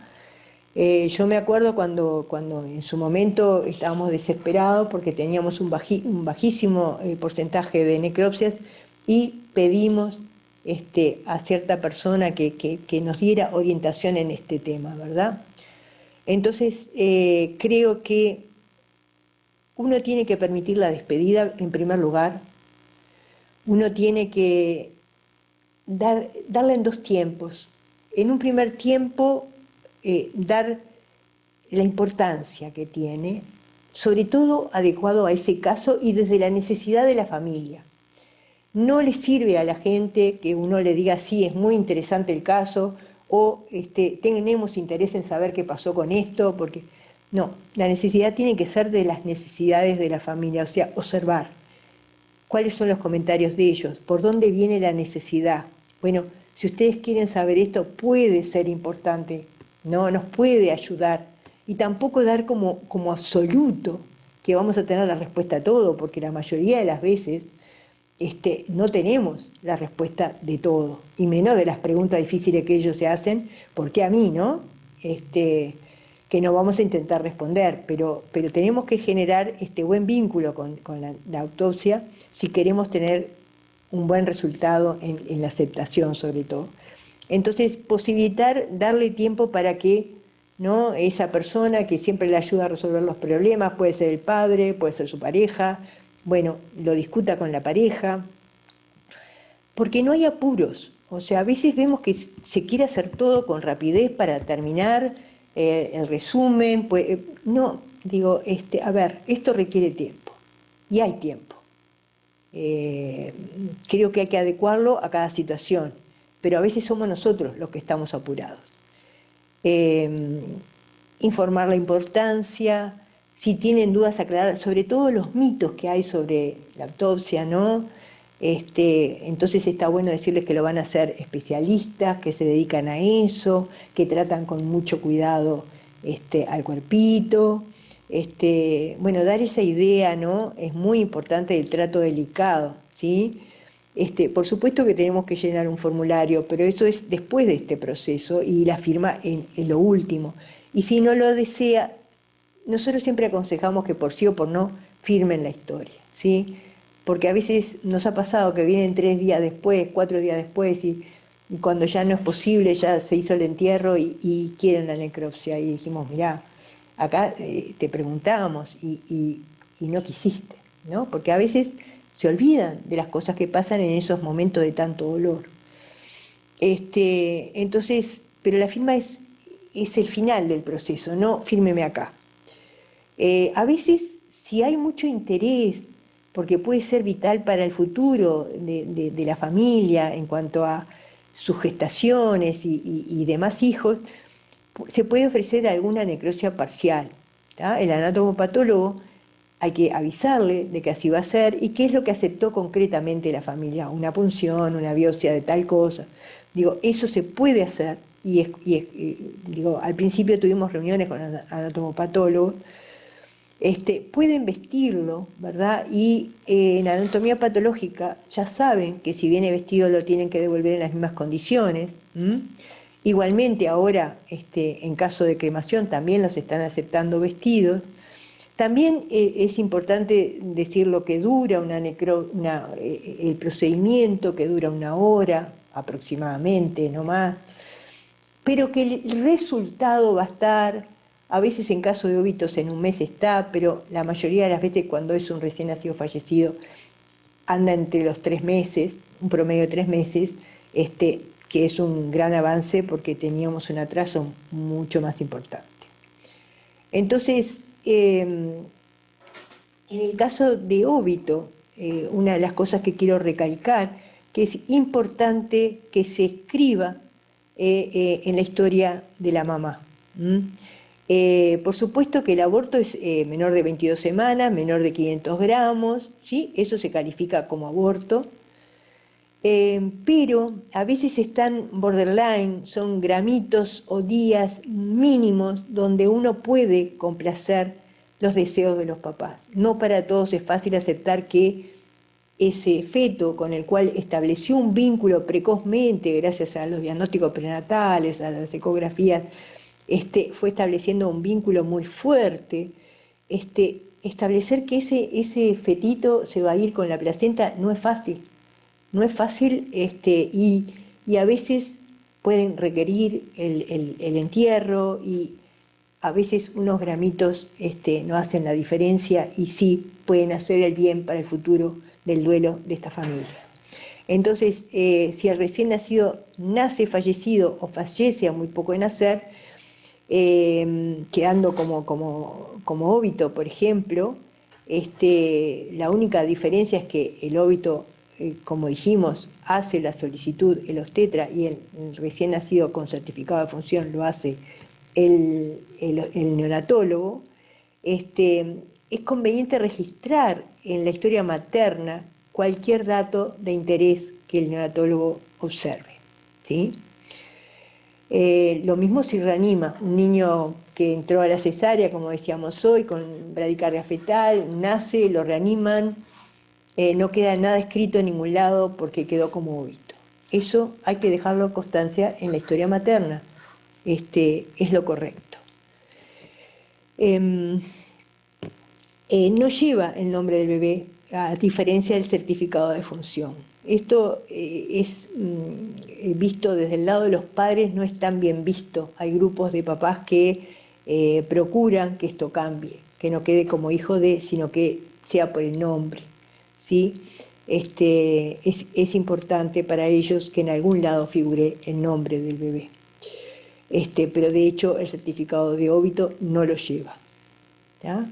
Yo me acuerdo cuando en su momento estábamos desesperados porque teníamos un bajísimo porcentaje de necropsias y pedimos a cierta persona que nos diera orientación en este tema, ¿verdad? Entonces, creo que uno tiene que permitir la despedida en primer lugar, uno tiene que darla en dos tiempos. En un primer tiempo, dar la importancia que tiene, sobre todo adecuado a ese caso y desde la necesidad de la familia. No le sirve a la gente que uno le diga, sí, es muy interesante el caso, o tenemos interés en saber qué pasó con esto, porque no, la necesidad tiene que ser de las necesidades de la familia, o sea, observar cuáles son los comentarios de ellos, por dónde viene la necesidad. Bueno, si ustedes quieren saber esto, puede ser importante, ¿no? Nos puede ayudar, y tampoco dar como absoluto que vamos a tener la respuesta a todo, porque la mayoría de las veces no tenemos la respuesta de todo, y menos de las preguntas difíciles que ellos se hacen, porque a mí, ¿no? Que no vamos a intentar responder, pero tenemos que generar este buen vínculo con la autopsia si queremos tener un buen resultado en la aceptación, sobre todo. Entonces, posibilitar, darle tiempo para que, ¿no?, esa persona que siempre le ayuda a resolver los problemas, puede ser el padre, puede ser su pareja, bueno, lo discuta con la pareja, porque no hay apuros. O sea, a veces vemos que se quiere hacer todo con rapidez para terminar el resumen. Pues, no, digo, a ver, esto requiere tiempo, y hay tiempo. Creo que hay que adecuarlo a cada situación, pero a veces somos nosotros los que estamos apurados. Informar la importancia, si tienen dudas, aclarar, sobre todo los mitos que hay sobre la autopsia, ¿no? Entonces está bueno decirles que lo van a hacer especialistas, que se dedican a eso, que tratan con mucho cuidado al cuerpito. Bueno, dar esa idea, ¿no? Es muy importante del trato delicado, ¿sí? Por supuesto que tenemos que llenar un formulario, pero eso es después de este proceso, y la firma en lo último. Y si no lo desea, nosotros siempre aconsejamos que por sí o por no firmen la historia, ¿sí? Porque a veces nos ha pasado que vienen 3 días después, 4 días después, y cuando ya no es posible, ya se hizo el entierro y quieren la necropsia, y dijimos, mirá, acá te preguntábamos y no quisiste, ¿no? Porque a veces se olvidan de las cosas que pasan en esos momentos de tanto dolor. Entonces, pero la firma es el final del proceso, no fírmeme acá. A veces, si hay mucho interés, porque puede ser vital para el futuro de la familia en cuanto a sus gestaciones y demás hijos, se puede ofrecer alguna necropsia parcial, ¿tá? El anatomopatólogo hay que avisarle de que así va a ser y qué es lo que aceptó concretamente la familia, una punción, una biopsia de tal cosa. Digo, eso se puede hacer, digo, al principio tuvimos reuniones con anatomopatólogos, pueden vestirlo, ¿verdad? Y en anatomía patológica ya saben que si viene vestido lo tienen que devolver en las mismas condiciones. Igualmente ahora, en caso de cremación, también los están aceptando vestidos. También es importante decir lo que dura el procedimiento, que dura 1 hora aproximadamente, no más, pero que el resultado va a estar, a veces en caso de óbitos en 1 mes está, pero la mayoría de las veces cuando es un recién nacido fallecido anda entre los 3 meses, un promedio de 3 meses, que es un gran avance porque teníamos un atraso mucho más importante. Entonces, en el caso de óbito, una de las cosas que quiero recalcar, que es importante que se escriba en la historia de la mamá. Por supuesto que el aborto es menor de 22 semanas, menor de 500 gramos, ¿sí? Eso se califica como aborto. Pero a veces están borderline, son gramitos o días mínimos donde uno puede complacer los deseos de los papás. No para todos es fácil aceptar que ese feto con el cual estableció un vínculo precozmente, gracias a los diagnósticos prenatales, a las ecografías, fue estableciendo un vínculo muy fuerte. Establecer que ese fetito se va a ir con la placenta no es fácil. No es fácil, y a veces pueden requerir el entierro, y a veces unos gramitos no hacen la diferencia y sí pueden hacer el bien para el futuro del duelo de esta familia. Entonces, si el recién nacido nace fallecido o fallece a muy poco de nacer, quedando como óbito, por ejemplo, la única diferencia es que el óbito como dijimos, hace la solicitud el obstetra y el recién nacido con certificado de función lo hace el neonatólogo, es conveniente registrar en la historia materna cualquier dato de interés que el neonatólogo observe, ¿sí? Lo mismo si reanima un niño que entró a la cesárea, como decíamos hoy, con bradicardia fetal, nace, lo reaniman, no queda nada escrito en ningún lado porque quedó como visto. Eso hay que dejarlo constancia en la historia materna, es lo correcto. No lleva el nombre del bebé, a diferencia del certificado de función. Esto es visto desde el lado de los padres, no es tan bien visto. Hay grupos de papás que procuran que esto cambie, que no quede como hijo de, sino que sea por el nombre, ¿sí? Es importante para ellos que en algún lado figure el nombre del bebé. Pero de hecho el certificado de óbito no lo lleva, ¿ya?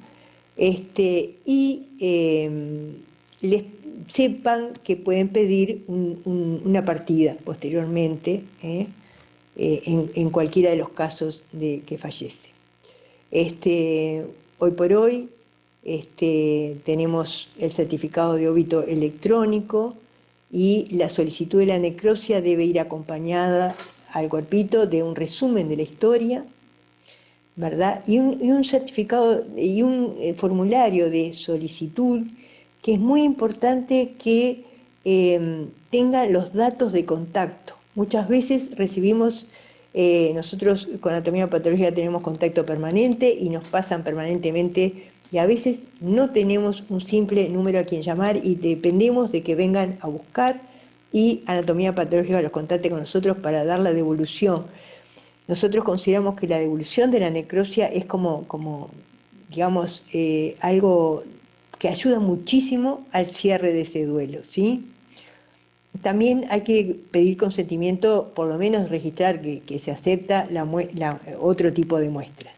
Les sepan que pueden pedir una partida posteriormente, en cualquiera de los casos de que fallece. Hoy por hoy tenemos el certificado de óbito electrónico y la solicitud de la necropsia debe ir acompañada al cuerpito de un resumen de la historia, ¿verdad? Y un certificado y un formulario de solicitud, que es muy importante que tengan los datos de contacto. Muchas veces recibimos, nosotros con anatomía patológica tenemos contacto permanente y nos pasan permanentemente, y a veces no tenemos un simple número a quien llamar y dependemos de que vengan a buscar y anatomía patológica los contacte con nosotros para dar la devolución. Nosotros consideramos que la devolución de la necropsia es como digamos, algo que ayuda muchísimo al cierre de ese duelo, ¿sí? También hay que pedir consentimiento, por lo menos registrar que se acepta otro tipo de muestras.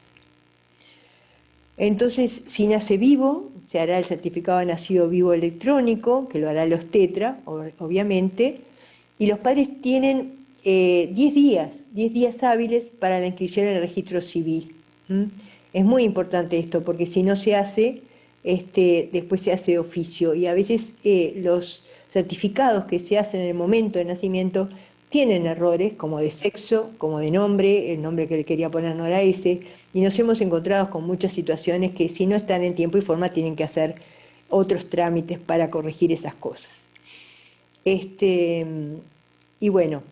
Entonces, si nace vivo, se hará el certificado de nacido vivo electrónico, que lo hará el obstetra, obviamente, y los padres tienen 10 días hábiles para la inscripción en el registro civil. Es muy importante esto, porque si no se hace, después se hace de oficio, y a veces los certificados que se hacen en el momento de nacimiento tienen errores, como de sexo, como de nombre, el nombre que le quería poner no era ese, y nos hemos encontrado con muchas situaciones que si no están en tiempo y forma tienen que hacer otros trámites para corregir esas cosas. Y bueno,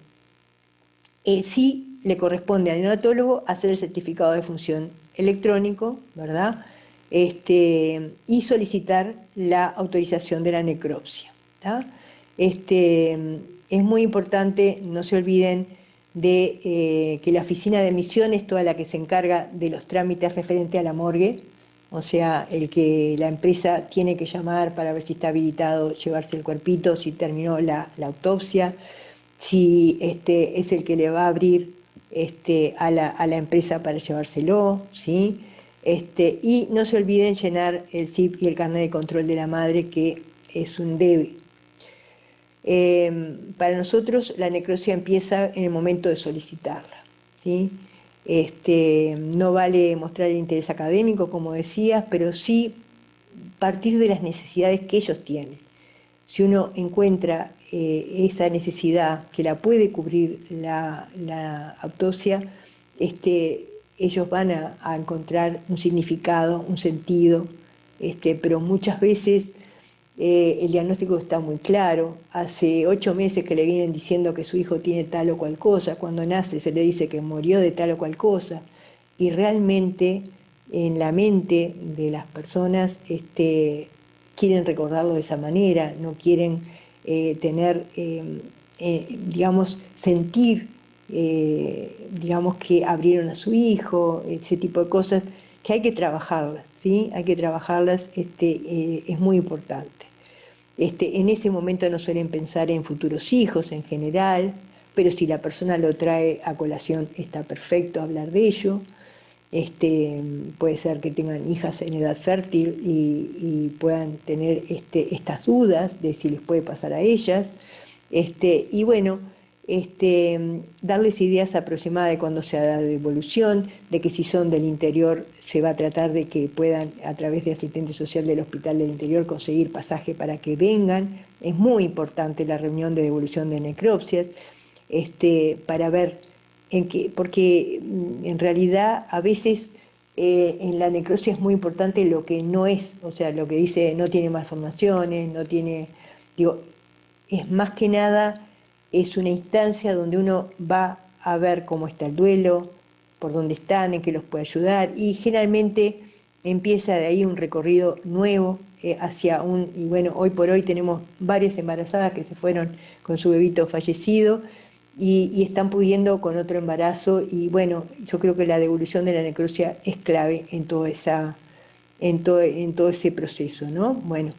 sí le corresponde al neonatólogo hacer el certificado de función electrónico, ¿verdad? Y solicitar la autorización de la necropsia, ¿tá? Es muy importante, no se olviden de que la oficina de admisión es toda la que se encarga de los trámites referentes a la morgue, o sea, el que la empresa tiene que llamar para ver si está habilitado llevarse el cuerpito, si terminó la autopsia, si es el que le va a abrir a la empresa para llevárselo, ¿sí? Y no se olviden llenar el CIP y el carnet de control de la madre, que es un debe. Para nosotros la necropsia empieza en el momento de solicitarla, ¿sí? No vale mostrar el interés académico, como decías, pero sí partir de las necesidades que ellos tienen. Si uno encuentra esa necesidad que la puede cubrir la autopsia, ellos van a encontrar un significado, un sentido, pero muchas veces el diagnóstico está muy claro. Hace 8 meses que le vienen diciendo que su hijo tiene tal o cual cosa, cuando nace se le dice que murió de tal o cual cosa, y realmente en la mente de las personas quieren recordarlo de esa manera, no quieren tener, digamos, sentir, digamos, que abrieron a su hijo, ese tipo de cosas, que hay que trabajarlas, ¿sí? Hay que trabajarlas, es muy importante. En ese momento no suelen pensar en futuros hijos en general, pero si la persona lo trae a colación está perfecto hablar de ello. puede ser que tengan hijas en edad fértil y puedan tener estas dudas de si les puede pasar a ellas. Y bueno, darles ideas aproximadas de cuándo se da devolución, de que si son del interior se va a tratar de que puedan, a través de asistente social del Hospital del Interior, conseguir pasaje para que vengan. Es muy importante la reunión de devolución de necropsias, para ver porque en realidad a veces en la necropsia es muy importante lo que no es, o sea, lo que dice no tiene malformaciones, no tiene, digo, es más que nada, es una instancia donde uno va a ver cómo está el duelo, por dónde están, en qué los puede ayudar, y generalmente empieza de ahí un recorrido nuevo y bueno, hoy por hoy tenemos varias embarazadas que se fueron con su bebito fallecido, y están pudiendo con otro embarazo, y bueno, yo creo que la devolución de la necropsia es clave en todo ese proceso, ¿no? Bueno,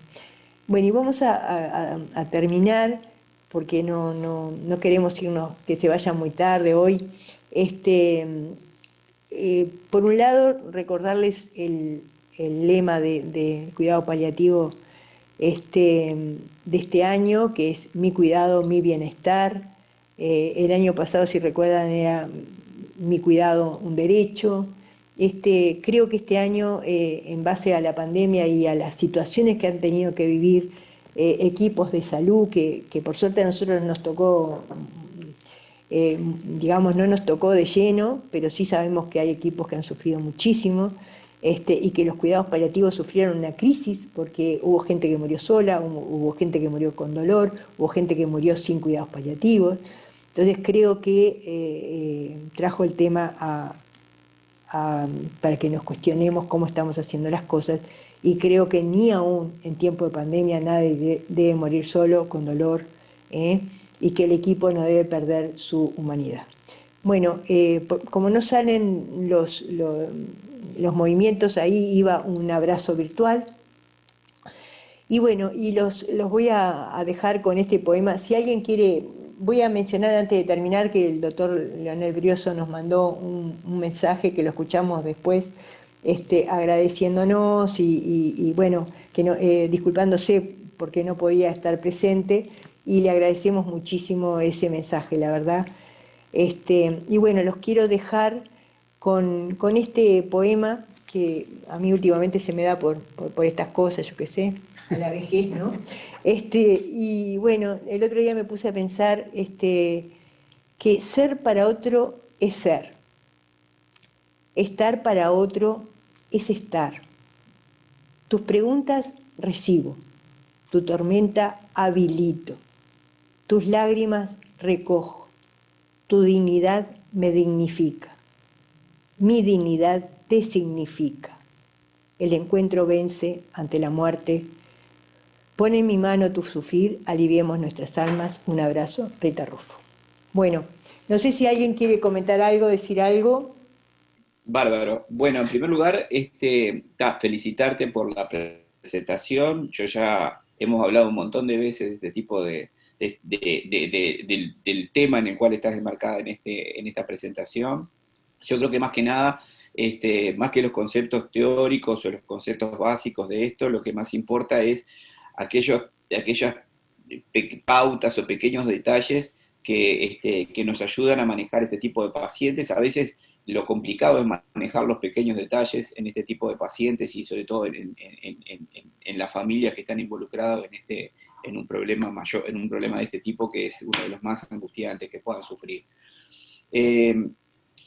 y vamos a terminar, porque no queremos irnos, que se vaya muy tarde hoy. Por un lado, recordarles el lema de cuidado paliativo de este año, que es mi cuidado, mi bienestar. El año pasado, si recuerdan, era mi cuidado, un derecho. Creo que este año, en base a la pandemia y a las situaciones que han tenido que vivir equipos de salud, que por suerte a nosotros nos tocó, digamos, no nos tocó de lleno, pero sí sabemos que hay equipos que han sufrido muchísimo, y que los cuidados paliativos sufrieron una crisis, porque hubo gente que murió sola, hubo gente que murió con dolor, hubo gente que murió sin cuidados paliativos. Entonces creo que trajo el tema para que nos cuestionemos cómo estamos haciendo las cosas, y creo que ni aún en tiempo de pandemia nadie debe morir solo, con dolor, y que el equipo no debe perder su humanidad. Bueno, como no salen los movimientos, ahí iba un abrazo virtual. Y bueno, y los voy a dejar con este poema. Si alguien quiere, voy a mencionar antes de terminar que el doctor Leonel Brioso nos mandó un mensaje que lo escuchamos después, agradeciéndonos y bueno, disculpándose porque no podía estar presente, y le agradecemos muchísimo ese mensaje, la verdad. Y bueno, los quiero dejar con este poema que a mí últimamente se me da por estas cosas, yo qué sé, a la vejez, ¿no? Y bueno, el otro día me puse a pensar que ser para otro es ser, estar para otro es estar. Tus preguntas recibo, tu tormenta habilito, tus lágrimas recojo, tu dignidad me dignifica, mi dignidad te significa. El encuentro vence ante la muerte. Pone en mi mano tu sufrir, aliviemos nuestras almas. Un abrazo, Rita Rufo. Bueno, no sé si alguien quiere comentar algo, decir algo. Bárbaro. Bueno, en primer lugar, felicitarte por la presentación. Yo ya hemos hablado un montón de veces de este tipo del tema en el cual estás enmarcada en esta presentación. Yo creo que más que nada, más que los conceptos teóricos o los conceptos básicos de esto, lo que más importa es aquellas pautas o pequeños detalles que nos ayudan a manejar este tipo de pacientes. A veces lo complicado es manejar los pequeños detalles en este tipo de pacientes y sobre todo en las familias que están involucradas en un problema mayor, en un problema de este tipo, que es uno de los más angustiantes que puedan sufrir.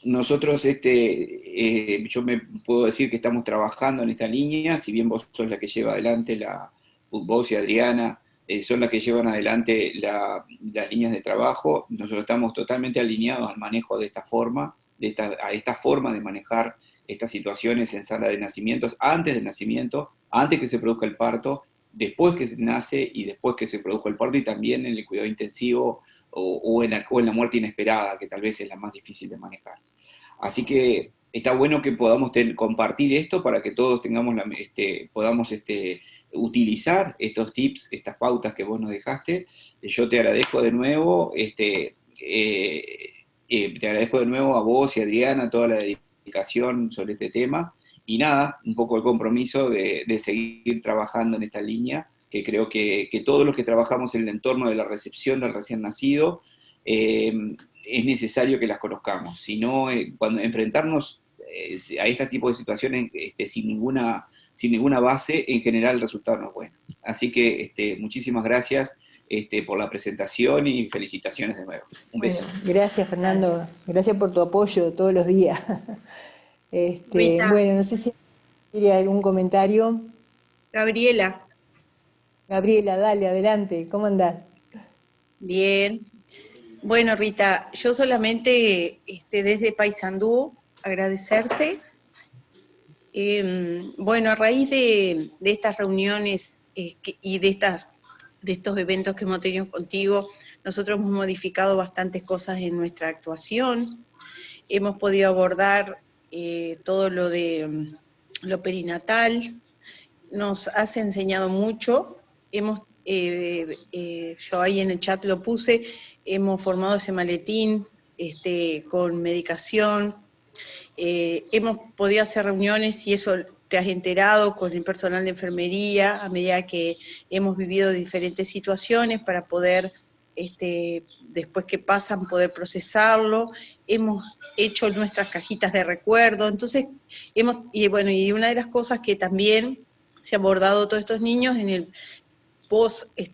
Nosotros, yo me puedo decir que estamos trabajando en esta línea, si bien vos sos la que lleva adelante, vos y Adriana son las que llevan adelante las líneas de trabajo. Nosotros estamos totalmente alineados al manejo de esta forma, a esta forma de manejar estas situaciones en sala de nacimientos, antes del nacimiento, antes que se produzca el parto, después que se nace y después que se produjo el parto, y también en el cuidado intensivo o en la muerte inesperada, que tal vez es la más difícil de manejar. Así que está bueno que podamos compartir esto para que todos podamos utilizar estos tips, estas pautas que vos nos dejaste. Yo te agradezco de nuevo, te agradezco de nuevo a vos y a Adriana, a toda la comunicación sobre este tema, y nada, un poco el compromiso de seguir trabajando en esta línea, que creo que todos los que trabajamos en el entorno de la recepción del recién nacido, es necesario que las conozcamos, si no, cuando enfrentarnos a este tipo de situaciones sin ninguna base, en general el resultado no es bueno. Así que muchísimas gracias por la presentación y felicitaciones de nuevo. Un beso. Bueno, gracias Fernando, gracias por tu apoyo todos los días. Rita. Bueno, no sé si quiere algún comentario. Gabriela. Gabriela, dale, adelante, ¿cómo andás? Bien. Bueno, Rita, yo solamente desde Paysandú agradecerte. Bueno, a raíz de estas reuniones y de estos eventos que hemos tenido contigo, nosotros hemos modificado bastantes cosas en nuestra actuación. Hemos podido abordar todo lo de lo perinatal. Nos has enseñado mucho. Yo ahí en el chat lo puse, hemos formado ese maletín con medicación, hemos podido hacer reuniones y eso te has enterado con el personal de enfermería a medida que hemos vivido diferentes situaciones para poder, después que pasan, poder procesarlo. Hemos hecho nuestras cajitas de recuerdo, entonces y una de las cosas que también se ha abordado todos estos niños en el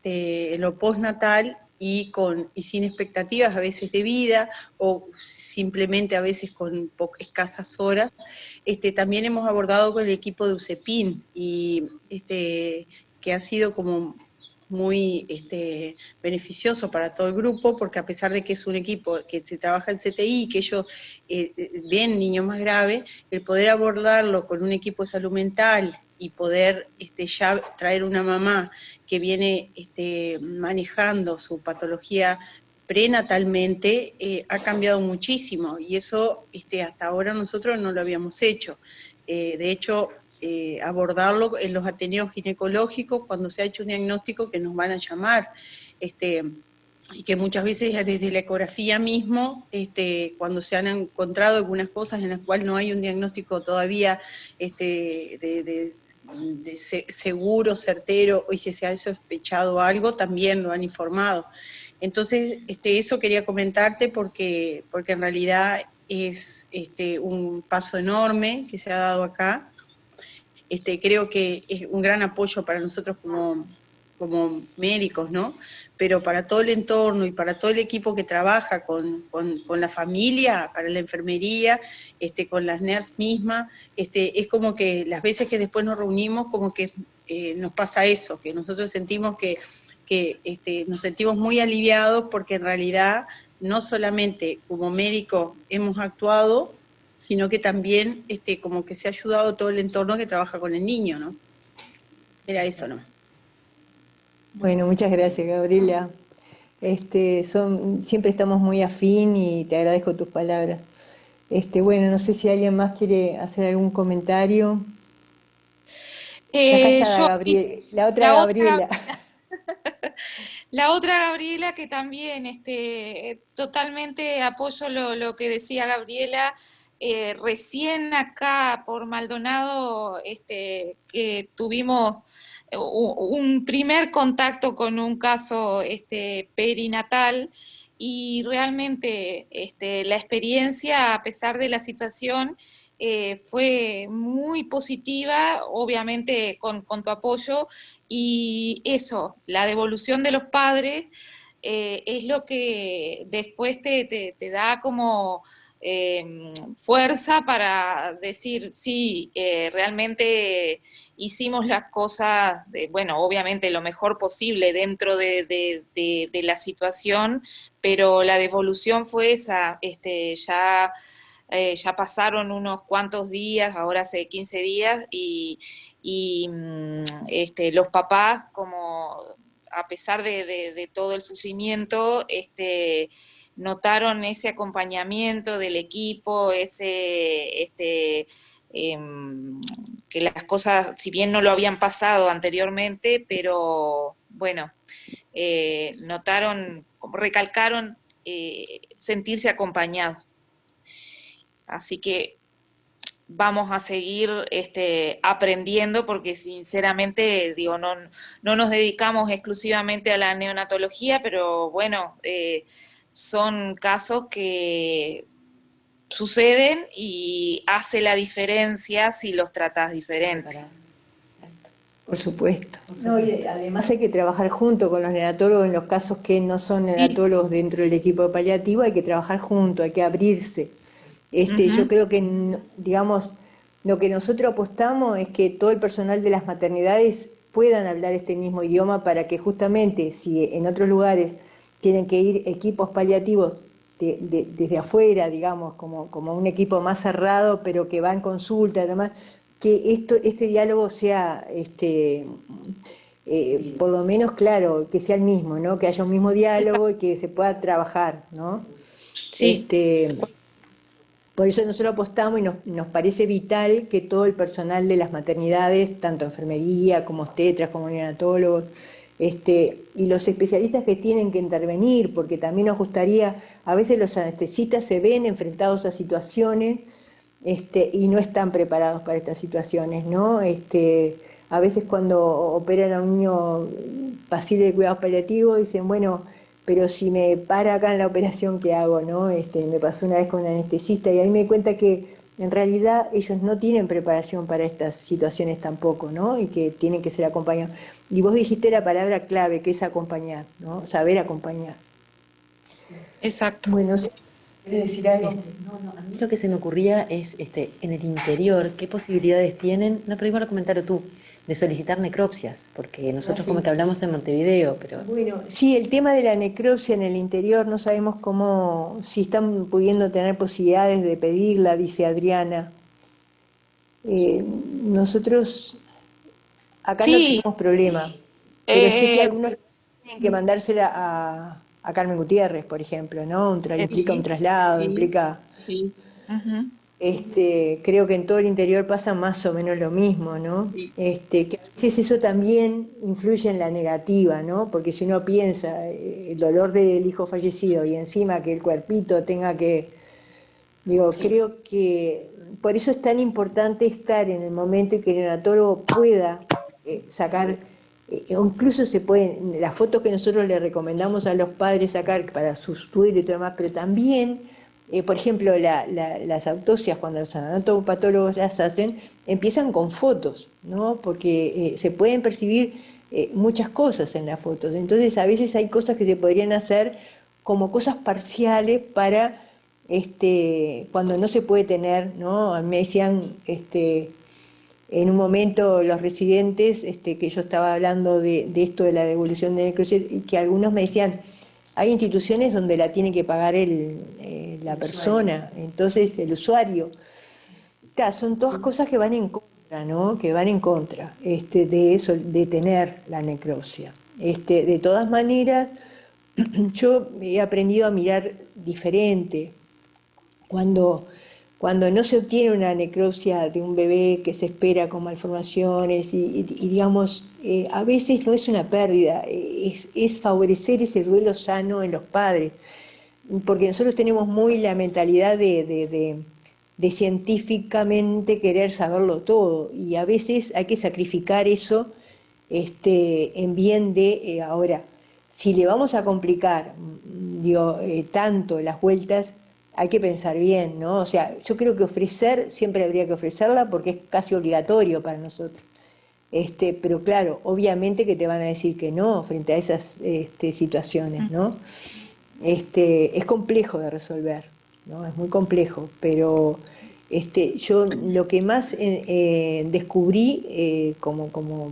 en lo postnatal y sin expectativas a veces de vida, o simplemente a veces con escasas horas. También hemos abordado con el equipo de UCEPIN, y que ha sido como muy beneficioso para todo el grupo, porque a pesar de que es un equipo que se trabaja en CTI y que ellos ven niños más graves, el poder abordarlo con un equipo de salud mental y poder ya traer una mamá que viene manejando su patología prenatalmente, ha cambiado muchísimo, y eso hasta ahora nosotros no lo habíamos hecho. De hecho, abordarlo en los ateneos ginecológicos cuando se ha hecho un diagnóstico que nos van a llamar, y que muchas veces desde la ecografía mismo, cuando se han encontrado algunas cosas en las cuales no hay un diagnóstico todavía seguro, certero, y si se ha sospechado algo, también lo han informado. Entonces, eso quería comentarte porque en realidad es un paso enorme que se ha dado acá. Creo que es un gran apoyo para nosotros como médicos, ¿no? Pero para todo el entorno y para todo el equipo que trabaja con la familia, para la enfermería, con las NERS mismas, es como que las veces que después nos reunimos, como que nos pasa eso, que nosotros sentimos que nos sentimos muy aliviados, porque en realidad no solamente como médicos hemos actuado, sino que también como que se ha ayudado todo el entorno que trabaja con el niño, ¿no? Era eso, ¿no? Bueno, muchas gracias, Gabriela. Siempre estamos muy afín y te agradezco tus palabras. Bueno, no sé si alguien más quiere hacer algún comentario. Está callada, la otra Gabriela. La otra Gabriela, que también totalmente apoyo lo que decía Gabriela. Recién acá por Maldonado que tuvimos un primer contacto con un caso perinatal, y realmente la experiencia, a pesar de la situación, fue muy positiva, obviamente con tu apoyo, y eso, la devolución de los padres, es lo que después te da como fuerza para decir, sí, realmente hicimos las cosas, bueno, obviamente lo mejor posible dentro de la situación, pero la devolución fue esa. Ya pasaron unos cuantos días, ahora hace 15 días, y los papás, como a pesar de todo el sufrimiento, notaron ese acompañamiento del equipo, que las cosas, si bien no lo habían pasado anteriormente, pero bueno, notaron, recalcaron sentirse acompañados. Así que vamos a seguir aprendiendo, porque sinceramente, digo, no nos dedicamos exclusivamente a la neonatología, pero bueno, son casos que suceden y hace la diferencia si los tratas diferente. Por supuesto. No, y además hay que trabajar junto con los neonatólogos en los casos que no son neonatólogos dentro del equipo de paliativo, hay que trabajar junto, hay que abrirse. Yo creo que, digamos, lo que nosotros apostamos es que todo el personal de las maternidades puedan hablar este mismo idioma para que justamente, si en otros lugares tienen que ir equipos paliativos desde afuera, digamos, como un equipo más cerrado, pero que va en consulta, además, que este diálogo sea, por lo menos, claro, que sea el mismo, ¿no? Que haya un mismo diálogo y que se pueda trabajar, ¿no? Sí. Por eso nosotros apostamos y nos parece vital que todo el personal de las maternidades, tanto enfermería como obstetras, como neonatólogos, y los especialistas que tienen que intervenir, porque también nos gustaría, a veces los anestesistas se ven enfrentados a situaciones y no están preparados para estas situaciones, ¿no? A veces cuando operan a un niño pasible de cuidados paliativos dicen, bueno, pero si me para acá en la operación, ¿qué hago, no? Me pasó una vez con un anestesista y ahí me di cuenta que en realidad ellos no tienen preparación para estas situaciones tampoco, ¿no? Y que tienen que ser acompañados. Y vos dijiste la palabra clave, que es acompañar, ¿no? Saber acompañar. Exacto. Bueno, ¿querés decir algo? No, a mí lo que se me ocurría es, en el interior, ¿qué posibilidades tienen? No, pero igual a comentar tú, de solicitar necropsias, porque nosotros como que hablamos en Montevideo, pero... Bueno, sí, el tema de la necropsia en el interior, no sabemos si están pudiendo tener posibilidades de pedirla, dice Adriana. Nosotros acá no tenemos problema, pero sí que algunos tienen que mandársela a Carmen Gutiérrez, por ejemplo, ¿no? Implica un traslado, implica... Sí. Creo que en todo el interior pasa más o menos lo mismo, ¿no? Que a veces eso también influye en la negativa, ¿no? Porque si uno piensa el dolor del hijo fallecido y encima que el cuerpito tenga que... creo que por eso es tan importante estar en el momento en que el neonatólogo pueda sacar, incluso se pueden, las fotos que nosotros le recomendamos a los padres sacar para su estudio y todo demás, pero también... por ejemplo, las autopsias, cuando los anatomopatólogos las hacen, empiezan con fotos, ¿no? Porque se pueden percibir muchas cosas en las fotos. Entonces, a veces hay cosas que se podrían hacer como cosas parciales para cuando no se puede tener, ¿no? Me decían en un momento los residentes, que yo estaba hablando de esto de la devolución de necropsia, que algunos me decían, hay instituciones donde la tiene que pagar la persona, entonces el usuario. Claro, son todas cosas que van en contra, ¿no? Que van en contra de eso, de tener la necropsia. De todas maneras, yo he aprendido a mirar diferente. Cuando no se obtiene una necropsia de un bebé que se espera con malformaciones y digamos, a veces no es una pérdida, es favorecer ese duelo sano en los padres, porque nosotros tenemos muy la mentalidad de científicamente querer saberlo todo, y a veces hay que sacrificar eso en bien de ahora. Si le vamos a complicar tanto las vueltas, hay que pensar bien, ¿no? O sea, yo creo que ofrecer, siempre habría que ofrecerla porque es casi obligatorio para nosotros. Pero claro, obviamente que te van a decir que no frente a esas situaciones, ¿no? Es complejo de resolver, ¿no? Es muy complejo, pero yo lo que más descubrí,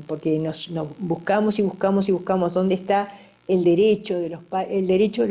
porque nos buscamos y buscamos y buscamos dónde está el derecho de los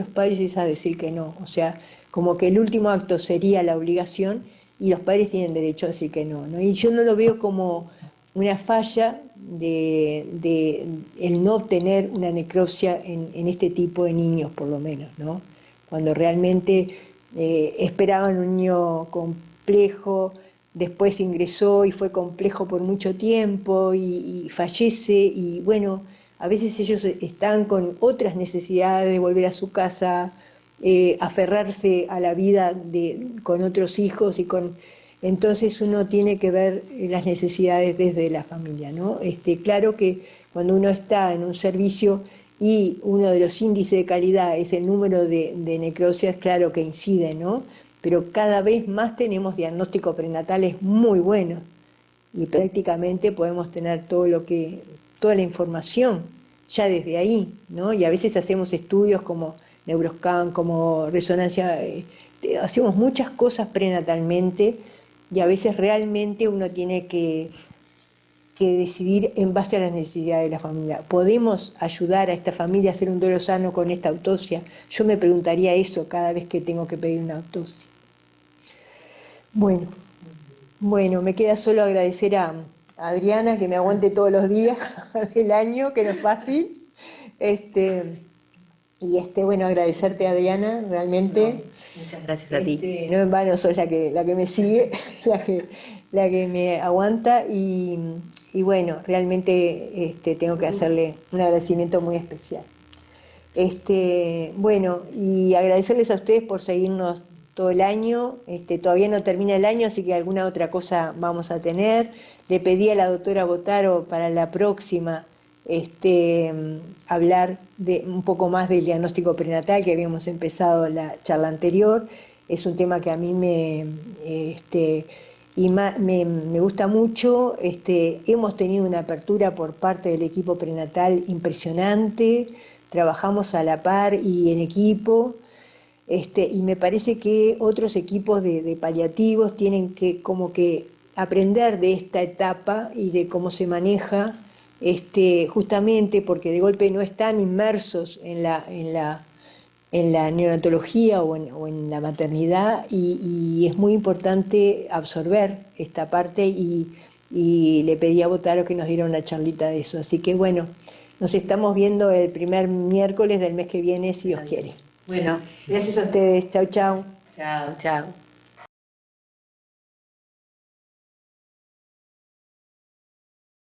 padres es a decir que no, o sea, como que el último acto sería la obligación y los padres tienen derecho a decir que no, ¿no? Y yo no lo veo como una falla de el no obtener una necropsia en este tipo de niños, por lo menos, ¿no? Cuando realmente esperaban un niño complejo, después ingresó y fue complejo por mucho tiempo y fallece, y bueno, a veces ellos están con otras necesidades de volver a su casa, aferrarse a la vida con otros hijos y con... Entonces uno tiene que ver las necesidades desde la familia, ¿no? Claro que cuando uno está en un servicio y uno de los índices de calidad es el número de necropsias, claro que incide, ¿no? Pero cada vez más tenemos diagnósticos prenatales muy buenos y prácticamente podemos tener toda la información ya desde ahí, ¿no? Y a veces hacemos estudios como Neuroscan, como resonancia, hacemos muchas cosas prenatalmente y a veces realmente uno tiene que decidir en base a las necesidades de la familia. ¿Podemos ayudar a esta familia a hacer un duelo sano con esta autopsia? Yo me preguntaría eso cada vez que tengo que pedir una autopsia. Bueno, me queda solo agradecer a Adriana que me aguante todos los días del año, que no es fácil. Bueno, agradecerte, Adriana, realmente. No, muchas gracias a ti. No en vano sos la que me sigue, la que me aguanta y bueno, realmente tengo que hacerle un agradecimiento muy especial. Bueno, y agradecerles a ustedes por seguirnos todo el año. Todavía no termina el año, así que alguna otra cosa vamos a tener. Le pedí a la doctora Botaro para la próxima hablar un poco más del diagnóstico prenatal, que habíamos empezado la charla anterior. Es un tema que a mí me gusta mucho. Hemos tenido una apertura por parte del equipo prenatal impresionante, trabajamos a la par y en equipo, y me parece que otros equipos de paliativos tienen que como que aprender de esta etapa y de cómo se maneja, justamente porque de golpe no están inmersos en la neonatología o en la maternidad, y es muy importante absorber esta parte, y le pedí a Botaro que nos diera una charlita de eso. Así que bueno, nos estamos viendo el primer miércoles del mes que viene, si Dios quiere. Bueno, gracias a ustedes. Chau, chau. Chao, chao.